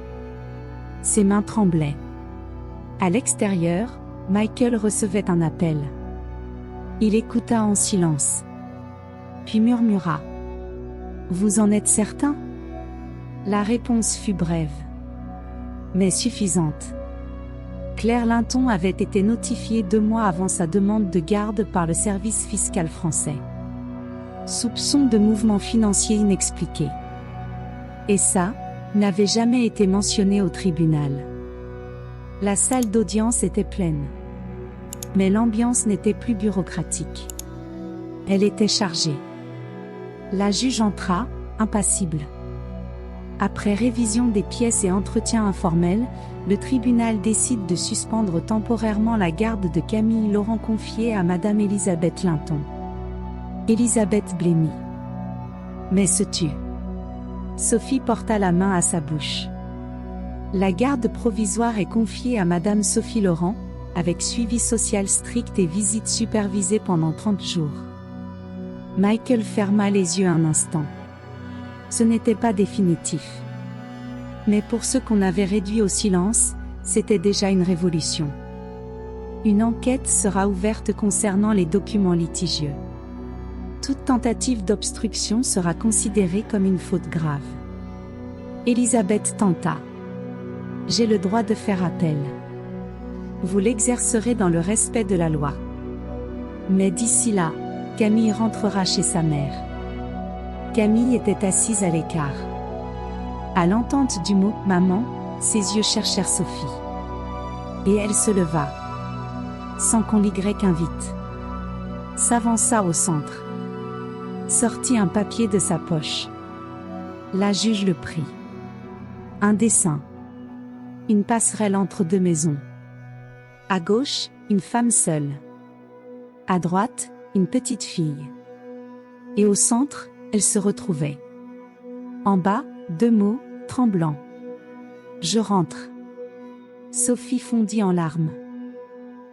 Ses mains tremblaient. À l'extérieur, Michael recevait un appel. Il écouta en silence. Puis murmura. Vous en êtes certain? La réponse fut brève. Mais suffisante. Claire Linton avait été notifiée 2 mois avant sa demande de garde par le service fiscal français. Soupçon de mouvements financiers inexpliqués. Et ça, n'avait jamais été mentionné au tribunal. La salle d'audience était pleine. Mais l'ambiance n'était plus bureaucratique. Elle était chargée. La juge entra, impassible. Après révision des pièces et entretien informel, le tribunal décide de suspendre temporairement la garde de Camille Laurent confiée à Madame Elisabeth Linton. Elisabeth blêmit. Mais se tut. Sophie porta la main à sa bouche. La garde provisoire est confiée à Madame Sophie Laurent, avec suivi social strict et visite supervisée pendant 30 jours. Michael ferma les yeux un instant. Ce n'était pas définitif. Mais pour ceux qu'on avait réduits au silence, c'était déjà une révolution. Une enquête sera ouverte concernant les documents litigieux. Toute tentative d'obstruction sera considérée comme une faute grave. Elisabeth tenta. J'ai le droit de faire appel. Vous l'exercerez dans le respect de la loi. Mais d'ici là, Camille rentrera chez sa mère. Camille était assise à l'écart. À l'entente du mot « maman », ses yeux cherchèrent Sophie. Et elle se leva. Sans qu'on l'y invite. S'avança au centre. Sortit un papier de sa poche. La juge le prit. Un dessin. Une passerelle entre deux maisons. À gauche, une femme seule. À droite, une petite fille. Et au centre, elle se retrouvait. En bas, deux mots, tremblants. Je rentre. Sophie fondit en larmes.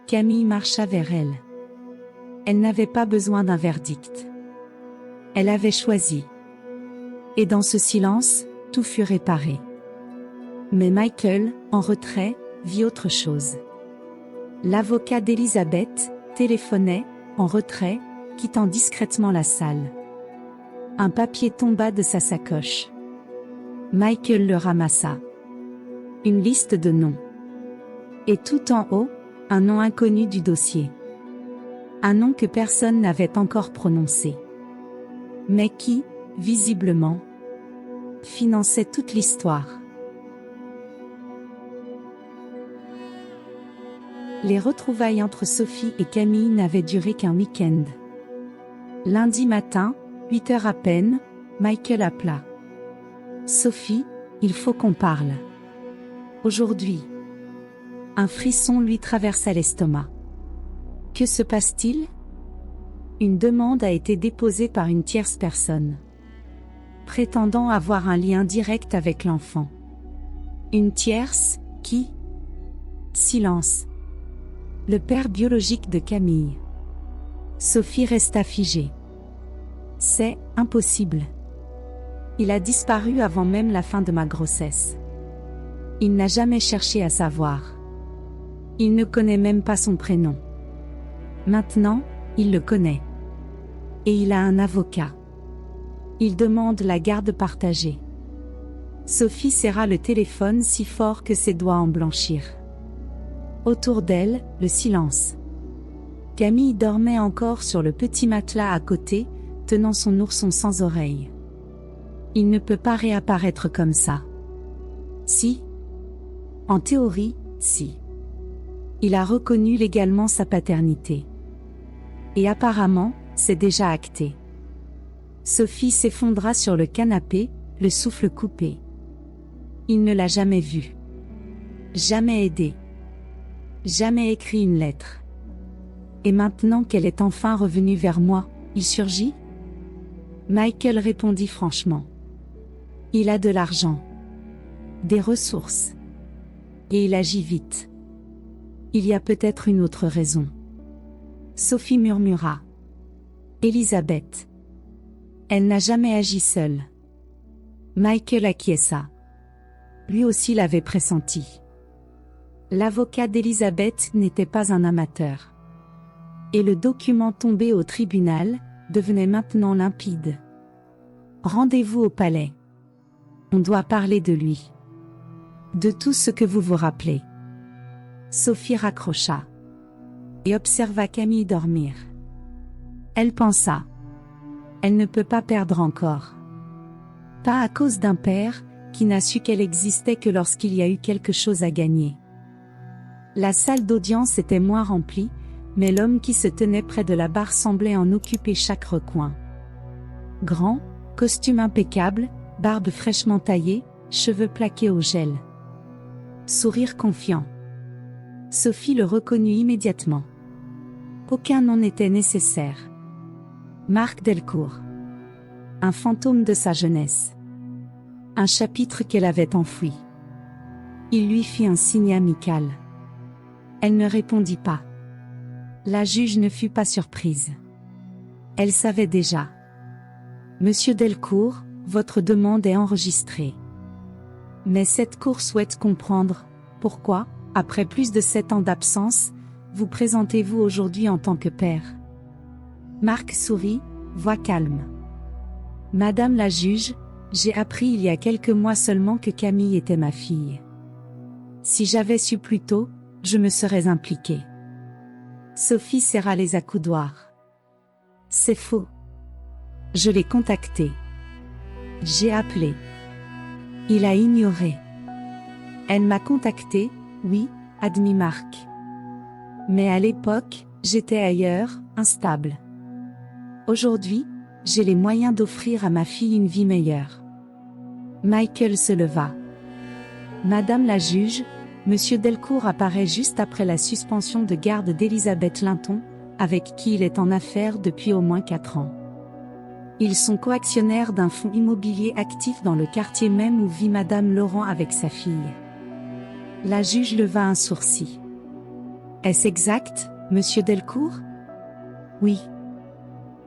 Camille marcha vers elle. Elle n'avait pas besoin d'un verdict. Elle avait choisi. Et dans ce silence, tout fut réparé. Mais Michael, en retrait, vit autre chose. L'avocat d'Elisabeth téléphonait, en retrait, quittant discrètement la salle. Un papier tomba de sa sacoche. Michael le ramassa. Une liste de noms. Et tout en haut, un nom inconnu du dossier. Un nom que personne n'avait encore prononcé. Mais qui, visiblement, finançait toute l'histoire. Les retrouvailles entre Sophie et Camille n'avaient duré qu'un week-end. Lundi matin, 8 heures à peine, Michael appela. Sophie, il faut qu'on parle. Aujourd'hui. Un frisson lui traversa l'estomac. Que se passe-t-il ? Une demande a été déposée par une tierce personne, prétendant avoir un lien direct avec l'enfant. Une tierce, qui ? Silence. Le père biologique de Camille. Sophie resta figée. C'est impossible. Il a disparu avant même la fin de ma grossesse. Il n'a jamais cherché à savoir. Il ne connaît même pas son prénom. Maintenant, il le connaît. Et il a un avocat. Il demande la garde partagée. Sophie serra le téléphone si fort que ses doigts en blanchirent. Autour d'elle, le silence. Camille dormait encore sur le petit matelas à côté, tenant son ourson sans oreille. Il ne peut pas réapparaître comme ça. Si. En théorie, si. Il a reconnu légalement sa paternité. Et apparemment, c'est déjà acté. Sophie s'effondra sur le canapé, le souffle coupé. Il ne l'a jamais vu. Jamais aidé. Jamais écrit une lettre. Et maintenant qu'elle est enfin revenue vers moi, il surgit ? Michael répondit franchement. Il a de l'argent. Des ressources. Et il agit vite. Il y a peut-être une autre raison. Sophie murmura. Elisabeth. Elle n'a jamais agi seule. Michael acquiesça. Lui aussi l'avait pressenti. L'avocat d'Elisabeth n'était pas un amateur. Et le document tombé au tribunal devenait maintenant limpide. Rendez-vous au palais. On doit parler de lui. De tout ce que vous vous rappelez. Sophie raccrocha. Et observa Camille dormir. Elle pensa. Elle ne peut pas perdre encore. Pas à cause d'un père, qui n'a su qu'elle existait que lorsqu'il y a eu quelque chose à gagner. La salle d'audience était moins remplie, mais l'homme qui se tenait près de la barre semblait en occuper chaque recoin. Grand, costume impeccable, barbe fraîchement taillée, cheveux plaqués au gel. Sourire confiant. Sophie le reconnut immédiatement. Aucun nom n'était nécessaire. Marc Delcourt. Un fantôme de sa jeunesse. Un chapitre qu'elle avait enfoui. Il lui fit un signe amical. Elle ne répondit pas. La juge ne fut pas surprise. Elle savait déjà. Monsieur Delcourt, votre demande est enregistrée. Mais cette cour souhaite comprendre pourquoi, après plus de 7 ans d'absence, vous présentez-vous aujourd'hui en tant que père. Marc sourit, voix calme. Madame la juge, j'ai appris il y a quelques mois seulement que Camille était ma fille. Si j'avais su plus tôt, je me serais impliquée. Sophie serra les accoudoirs. C'est faux. Je l'ai contacté. J'ai appelé. Il a ignoré. Elle m'a contacté, oui, admit Marc. Mais à l'époque, j'étais ailleurs, instable. Aujourd'hui, j'ai les moyens d'offrir à ma fille une vie meilleure. Michael se leva. Madame la juge, Monsieur Delcourt apparaît juste après la suspension de garde d'Elisabeth Linton, avec qui il est en affaires depuis au moins 4 ans. Ils sont coactionnaires d'un fonds immobilier actif dans le quartier même où vit Madame Laurent avec sa fille. La juge leva un sourcil. Est-ce exact, Monsieur Delcourt? Oui.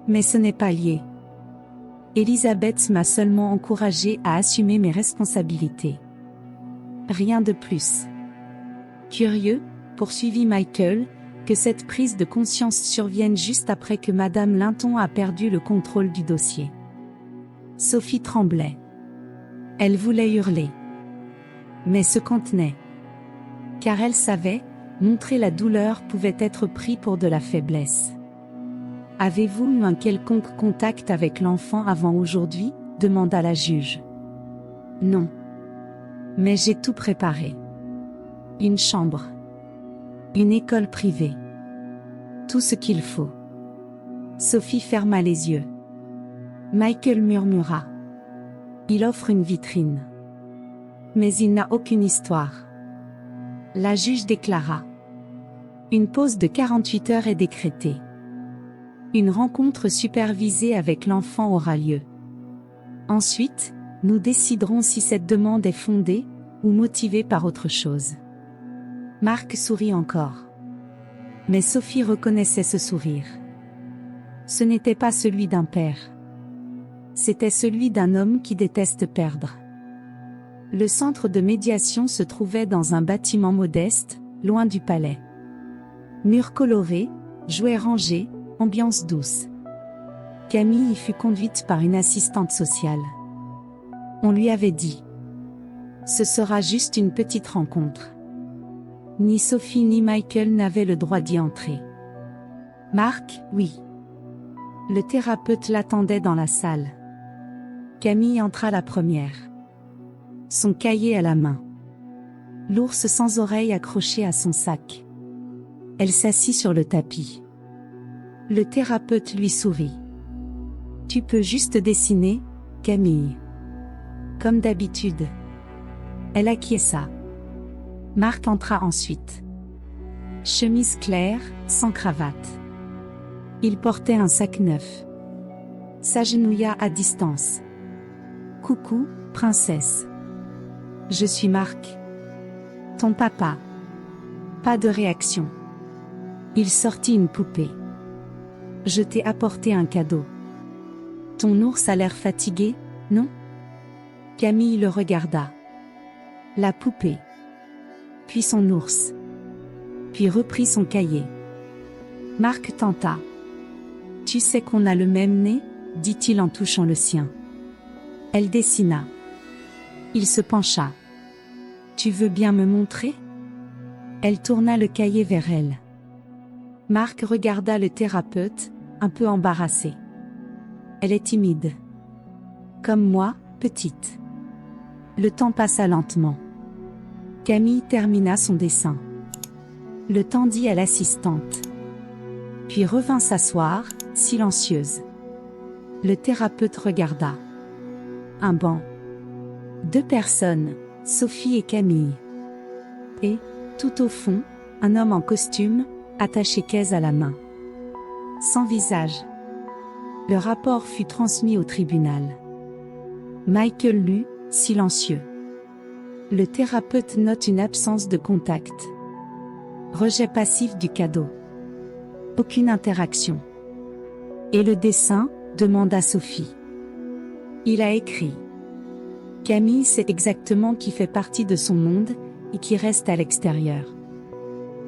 Mais ce n'est pas lié. Elisabeth m'a seulement encouragée à assumer mes responsabilités. Rien de plus. Curieux, poursuivit Michael, que cette prise de conscience survienne juste après que Madame Linton a perdu le contrôle du dossier. Sophie tremblait. Elle voulait hurler. Mais se contenait. Car elle savait, montrer la douleur pouvait être pris pour de la faiblesse. Avez-vous eu un quelconque contact avec l'enfant avant aujourd'hui? Demanda la juge. Non. Mais j'ai tout préparé. Une chambre. Une école privée. Tout ce qu'il faut. Sophie ferma les yeux. Michael murmura. Il offre une vitrine. Mais il n'a aucune histoire. La juge déclara. Une pause de 48 heures est décrétée. Une rencontre supervisée avec l'enfant aura lieu. Ensuite, nous déciderons si cette demande est fondée, ou motivée par autre chose. Marc sourit encore. Mais Sophie reconnaissait ce sourire. Ce n'était pas celui d'un père. C'était celui d'un homme qui déteste perdre. Le centre de médiation se trouvait dans un bâtiment modeste, loin du palais. Murs colorés, jouets rangés, ambiance douce. Camille y fut conduite par une assistante sociale. On lui avait dit. Ce sera juste une petite rencontre. Ni Sophie ni Michael n'avaient le droit d'y entrer. Marc, oui. Le thérapeute l'attendait dans la salle. Camille entra la première. Son cahier à la main. L'ours sans oreille accroché à son sac. Elle s'assit sur le tapis. Le thérapeute lui sourit. Tu peux juste dessiner, Camille. Comme d'habitude. Elle acquiesça. Marc entra ensuite. Chemise claire, sans cravate. Il portait un sac neuf. S'agenouilla à distance. Coucou, princesse. Je suis Marc. Ton papa. Pas de réaction. Il sortit une poupée. Je t'ai apporté un cadeau. Ton ours a l'air fatigué, non? Camille le regarda. La poupée. Puis son ours. Puis reprit son cahier. Marc tenta. Tu sais qu'on a le même nez, dit-il en touchant le sien. Elle dessina. Il se pencha. Tu veux bien me montrer? Elle tourna le cahier vers elle. Marc regarda le thérapeute, un peu embarrassé. Elle est timide. Comme moi, petite. Le temps passa lentement. Camille termina son dessin. Le tendit à l'assistante. Puis revint s'asseoir, silencieuse. Le thérapeute regarda. Un banc. 2 personnes, Sophie et Camille. Et, tout au fond, un homme en costume, attaché caisse à la main. Sans visage. Le rapport fut transmis au tribunal. Michael lut, silencieux. Le thérapeute note une absence de contact. Rejet passif du cadeau. Aucune interaction. Et le dessin, demanda Sophie. Il a écrit. Camille sait exactement qui fait partie de son monde, et qui reste à l'extérieur.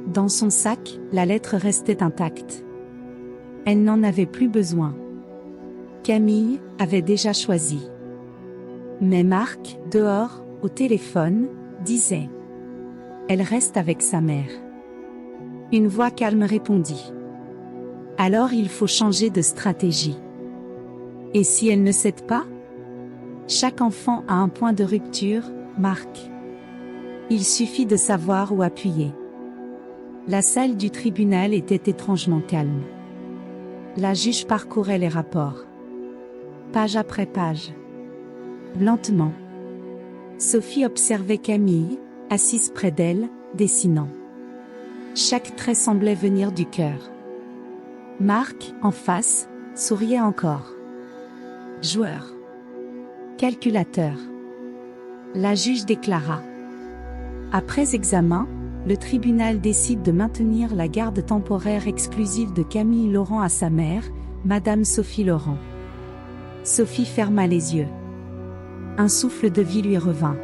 Dans son sac, la lettre restait intacte. Elle n'en avait plus besoin. Camille avait déjà choisi. Mais Marc, dehors, au téléphone, disait. Elle reste avec sa mère. Une voix calme répondit. Alors il faut changer de stratégie. Et si elle ne cède pas? Chaque enfant a un point de rupture, Marc. Il suffit de savoir où appuyer. La salle du tribunal était étrangement calme. La juge parcourait les rapports. Page après page. Lentement. Sophie observait Camille, assise près d'elle, dessinant. Chaque trait semblait venir du cœur. Marc, en face, souriait encore. Joueur. Calculateur. La juge déclara. Après examen, le tribunal décide de maintenir la garde temporaire exclusive de Camille Laurent à sa mère, Madame Sophie Laurent. Sophie ferma les yeux. Un souffle de vie lui revint.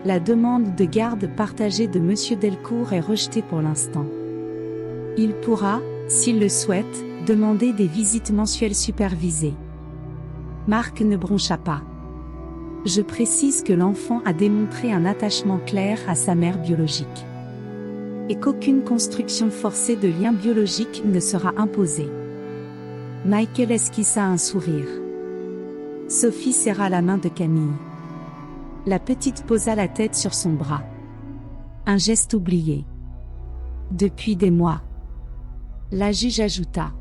La demande de garde partagée de Monsieur Delcourt est rejetée pour l'instant. Il pourra, s'il le souhaite, demander des visites mensuelles supervisées. Marc ne broncha pas. Je précise que l'enfant a démontré un attachement clair à sa mère biologique. Et qu'aucune construction forcée de lien biologique ne sera imposée. Michael esquissa un sourire. Sophie serra la main de Camille. La petite posa la tête sur son bras. Un geste oublié. Depuis des mois. La juge ajouta.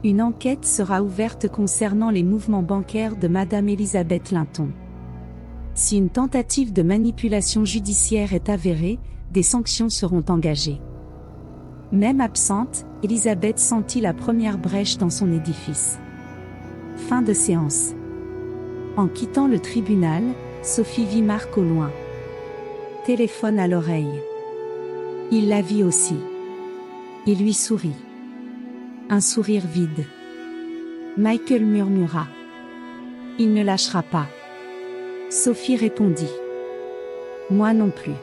Une enquête sera ouverte concernant les mouvements bancaires de Madame Elisabeth Linton. Si une tentative de manipulation judiciaire est avérée, des sanctions seront engagées. Même absente, Elisabeth sentit la première brèche dans son édifice. Fin de séance. En quittant le tribunal, Sophie vit Marc au loin. Téléphone à l'oreille. Il la vit aussi. Il lui sourit. Un sourire vide. Michael murmura. Il ne lâchera pas. Sophie répondit. Moi non plus.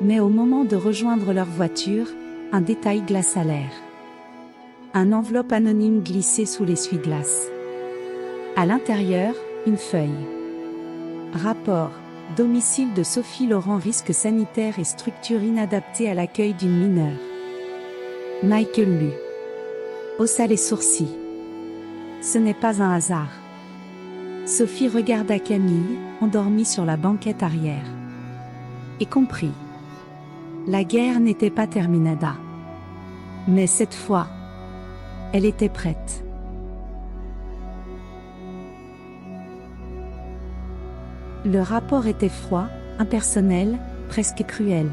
Mais au moment de rejoindre leur voiture, un détail glaça l'air. Un enveloppe anonyme glissée sous l'essuie-glace. À l'intérieur, une feuille. Rapport. Domicile de Sophie Laurent, risque sanitaire et structure inadaptée à l'accueil d'une mineure. Michael lut. Haussa les sourcils. Ce n'est pas un hasard. Sophie regarda Camille, endormie sur la banquette arrière. Et comprit. La guerre n'était pas terminée. Mais cette fois, elle était prête. Le rapport était froid, impersonnel, presque cruel.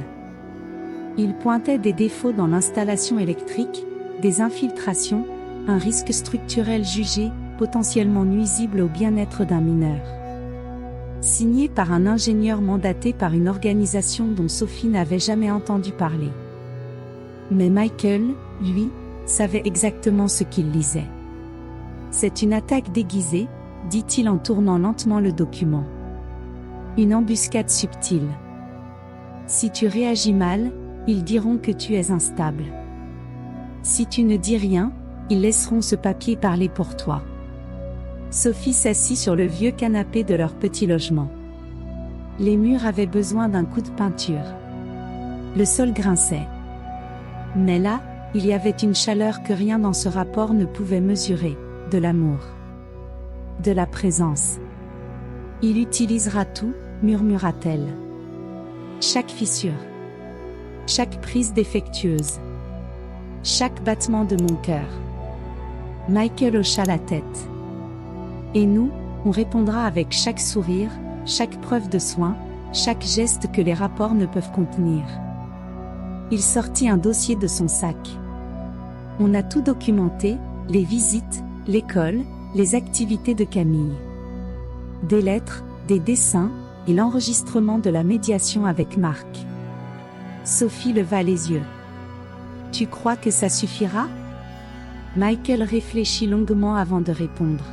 Il pointait des défauts dans l'installation électrique, des infiltrations, un risque structurel jugé potentiellement nuisible au bien-être d'un mineur. Signé par un ingénieur mandaté par une organisation dont Sophie n'avait jamais entendu parler. Mais Michael, lui, savait exactement ce qu'il lisait. C'est une attaque déguisée, dit-il en tournant lentement le document. Une embuscade subtile. Si tu réagis mal, ils diront que tu es instable. Si tu ne dis rien, ils laisseront ce papier parler pour toi. Sophie s'assit sur le vieux canapé de leur petit logement. Les murs avaient besoin d'un coup de peinture. Le sol grinçait. Mais là, il y avait une chaleur que rien dans ce rapport ne pouvait mesurer, de l'amour, de la présence. Il utilisera tout, murmura-t-elle. Chaque fissure, chaque prise défectueuse, chaque battement de mon cœur. Michael hocha la tête. Et nous, on répondra avec chaque sourire, chaque preuve de soin, chaque geste que les rapports ne peuvent contenir. Il sortit un dossier de son sac. On a tout documenté, les visites, l'école, les activités de Camille. Des lettres, des dessins, et l'enregistrement de la médiation avec Marc. Sophie leva les yeux. Tu crois que ça suffira? Michael réfléchit longuement avant de répondre.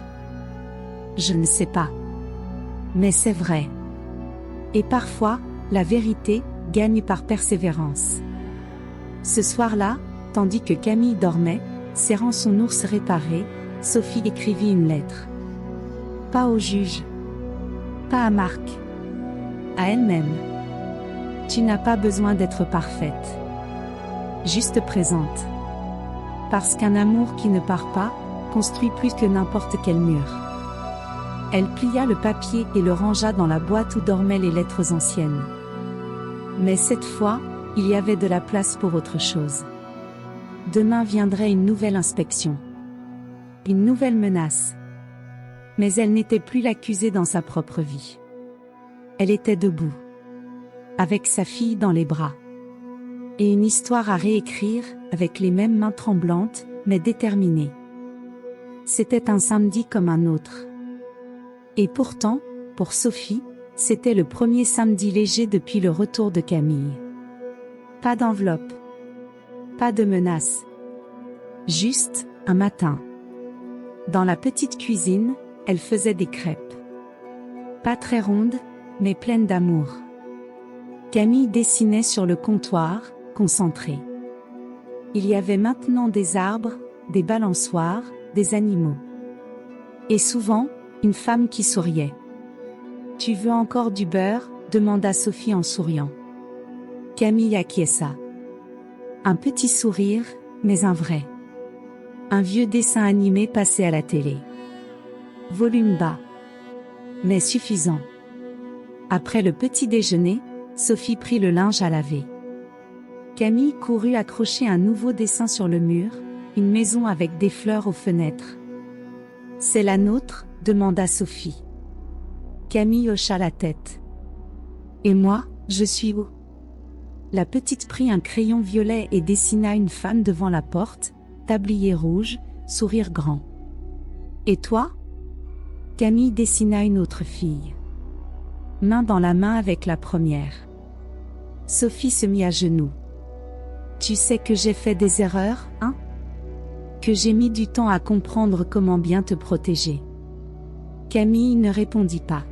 Je ne sais pas. Mais c'est vrai. Et parfois, la vérité gagne par persévérance. Ce soir-là, tandis que Camille dormait, serrant son ours réparé, Sophie écrivit une lettre. Pas au juge. Pas à Marc. À elle-même. Tu n'as pas besoin d'être parfaite. Juste présente. Parce qu'un amour qui ne part pas, construit plus que n'importe quel mur. Elle plia le papier et le rangea dans la boîte où dormaient les lettres anciennes. Mais cette fois, il y avait de la place pour autre chose. Demain viendrait une nouvelle inspection. Une nouvelle menace. Mais elle n'était plus l'accusée dans sa propre vie. Elle était debout. Avec sa fille dans les bras. Et une histoire à réécrire, avec les mêmes mains tremblantes, mais déterminées. C'était un samedi comme un autre. Et pourtant, pour Sophie, c'était le premier samedi léger depuis le retour de Camille. Pas d'enveloppe. Pas de menace. Juste, un matin. Dans la petite cuisine, elle faisait des crêpes. Pas très rondes, mais pleines d'amour. Camille dessinait sur le comptoir, concentrée. Il y avait maintenant des arbres, des balançoires, des animaux. Et souvent, une femme qui souriait. « Tu veux encore du beurre ?» demanda Sophie en souriant. Camille acquiesça. Un petit sourire, mais un vrai. Un vieux dessin animé passé à la télé. Volume bas. Mais suffisant. Après le petit déjeuner, Sophie prit le linge à laver. Camille courut accrocher un nouveau dessin sur le mur, une maison avec des fleurs aux fenêtres. « C'est la nôtre ?» demanda Sophie. Camille hocha la tête. « Et moi, je suis où ?» La petite prit un crayon violet et dessina une femme devant la porte, tablier rouge, sourire grand. « Et toi ?» Camille dessina une autre fille. Main dans la main avec la première. Sophie se mit à genoux. « Tu sais que j'ai fait des erreurs, hein ? Que j'ai mis du temps à comprendre comment bien te protéger. » Camille ne répondit pas.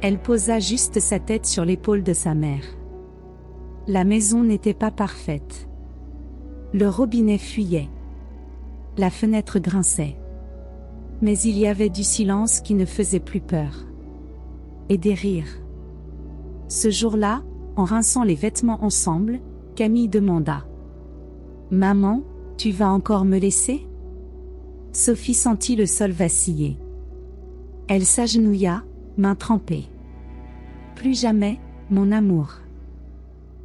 Elle posa juste sa tête sur l'épaule de sa mère. La maison n'était pas parfaite. Le robinet fuyait. La fenêtre grinçait. Mais il y avait du silence qui ne faisait plus peur. Et des rires. Ce jour-là, en rinçant les vêtements ensemble, Camille demanda. « Maman, tu vas encore me laisser ?» Sophie sentit le sol vaciller. Elle s'agenouilla, mains trempées. « Plus jamais, mon amour.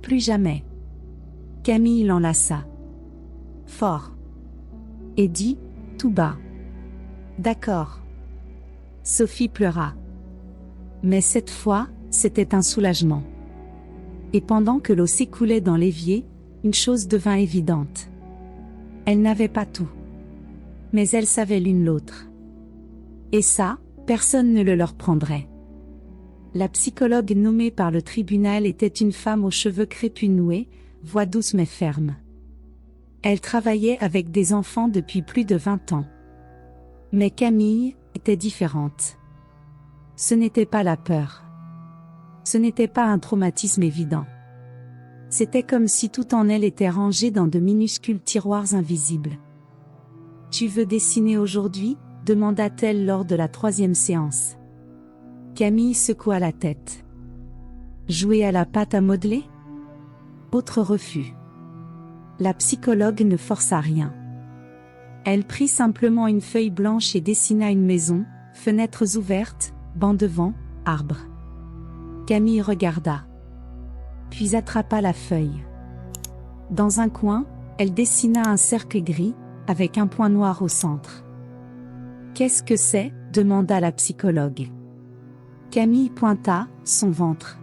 Plus jamais. » Camille l'enlaça. Fort. Et dit, tout bas. « D'accord. » Sophie pleura. Mais cette fois, c'était un soulagement. Et pendant que l'eau s'écoulait dans l'évier, une chose devint évidente. Elles n'avaient pas tout. Mais elles savaient l'une l'autre. Et ça, personne ne le leur prendrait. La psychologue nommée par le tribunal était une femme aux cheveux crépus noués, voix douce mais ferme. Elle travaillait avec des enfants depuis plus de 20 ans. Mais Camille était différente. Ce n'était pas la peur. Ce n'était pas un traumatisme évident. C'était comme si tout en elle était rangé dans de minuscules tiroirs invisibles. « Tu veux dessiner aujourd'hui ?» demanda-t-elle lors de la 3e séance. Camille secoua la tête. « Jouer à la pâte à modeler ?» Autre refus. La psychologue ne força rien. Elle prit simplement une feuille blanche et dessina une maison, fenêtres ouvertes, bancs de vent, arbres. Camille regarda. Puis attrapa la feuille. Dans un coin, elle dessina un cercle gris, avec un point noir au centre. « Qu'est-ce que c'est » demanda la psychologue. Camille pointa son ventre.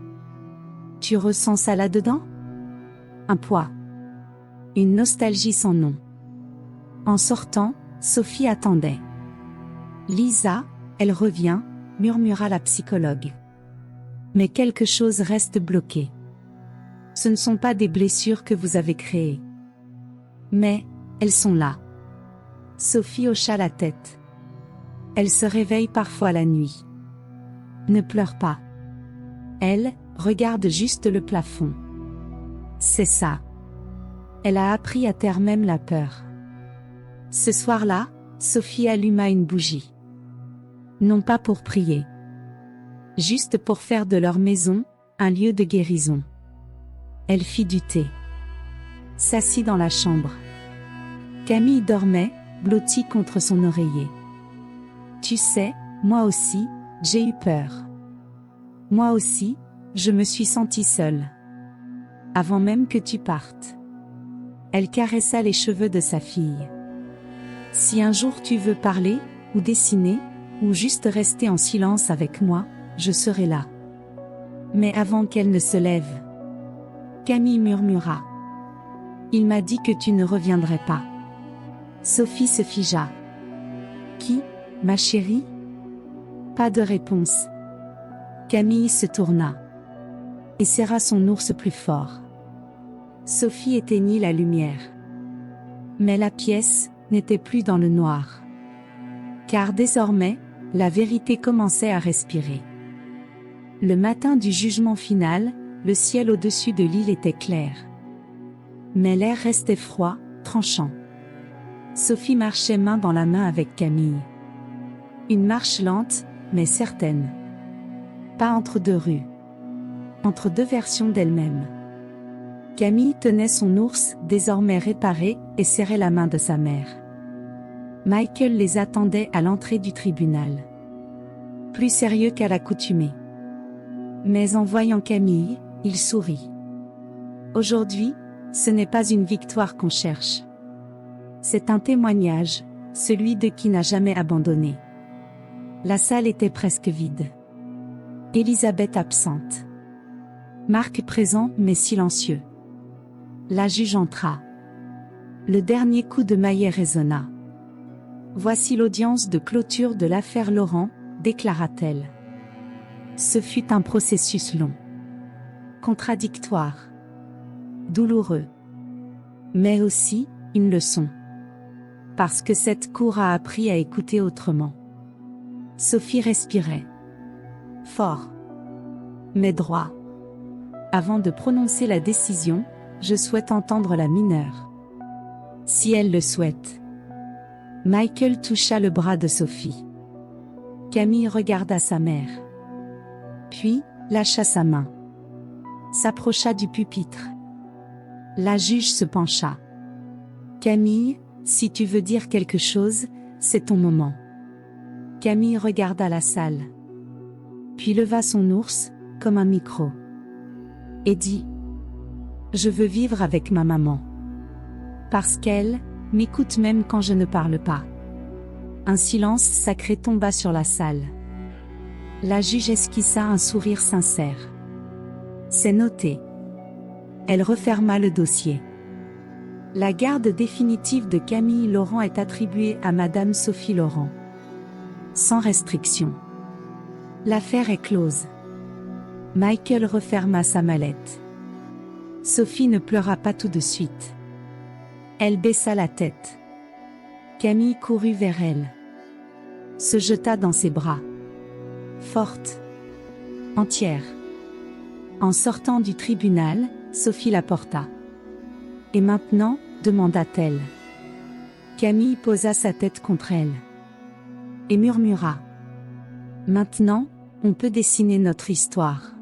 « Tu ressens ça là-dedans » ? Un poids. Une nostalgie sans nom. En sortant, Sophie attendait. « Lisa, elle revient » murmura la psychologue. Mais quelque chose reste bloqué. Ce ne sont pas des blessures que vous avez créées. Mais, elles sont là. Sophie hocha la tête. Elle se réveille parfois la nuit. Ne pleure pas. Elle, regarde juste le plafond. C'est ça. Elle a appris à taire même la peur. Ce soir-là, Sophie alluma une bougie. Non pas pour prier. Juste pour faire de leur maison un lieu de guérison. Elle fit du thé. S'assit dans la chambre. Camille dormait, blottie contre son oreiller. Tu sais, moi aussi, j'ai eu peur. Moi aussi, je me suis sentie seule. Avant même que tu partes. Elle caressa les cheveux de sa fille. Si un jour tu veux parler, ou dessiner, ou juste rester en silence avec moi, je serai là. Mais avant qu'elle ne se lève, Camille murmura. Il m'a dit que tu ne reviendrais pas. Sophie se figea. Qui, ma chérie ? Pas de réponse. Camille se tourna. Et serra son ours plus fort. Sophie éteignit la lumière. Mais la pièce n'était plus dans le noir. Car désormais, la vérité commençait à respirer. Le matin du jugement final, le ciel au-dessus de l'île était clair. Mais l'air restait froid, tranchant. Sophie marchait main dans la main avec Camille. Une marche lente, mais certaine. Pas entre deux rues. Entre deux versions d'elle-même. Camille tenait son ours, désormais réparé, et serrait la main de sa mère. Michael les attendait à l'entrée du tribunal. Plus sérieux qu'à l'accoutumée. Mais en voyant Camille, il sourit. Aujourd'hui, ce n'est pas une victoire qu'on cherche. C'est un témoignage, celui de qui n'a jamais abandonné. La salle était presque vide. Elisabeth absente. Marc présent mais silencieux. La juge entra. Le dernier coup de maillet résonna. Voici l'audience de clôture de l'affaire Laurent, déclara-t-elle. Ce fut un processus long. Contradictoire. Douloureux. Mais aussi, une leçon. Parce que cette cour a appris à écouter autrement. Sophie respirait. Fort. Mais droit. Avant de prononcer la décision, je souhaite entendre la mineure. Si elle le souhaite. Michael toucha le bras de Sophie. Camille regarda sa mère. Puis, lâcha sa main. S'approcha du pupitre. La juge se pencha. Camille, si tu veux dire quelque chose, c'est ton moment. Camille regarda la salle. Puis leva son ours, comme un micro. Et dit. Je veux vivre avec ma maman. Parce qu'elle m'écoute même quand je ne parle pas. Un silence sacré tomba sur la salle. La juge esquissa un sourire sincère. C'est noté. Elle referma le dossier. La garde définitive de Camille Laurent est attribuée à Madame Sophie Laurent. Sans restriction. L'affaire est close. Michael referma sa mallette. Sophie ne pleura pas tout de suite. Elle baissa la tête. Camille courut vers elle. Se jeta dans ses bras. Forte. Entière. En sortant du tribunal, Sophie la porta. Et maintenant, demanda-t-elle. Camille posa sa tête contre elle. Et murmura. Maintenant, on peut dessiner notre histoire.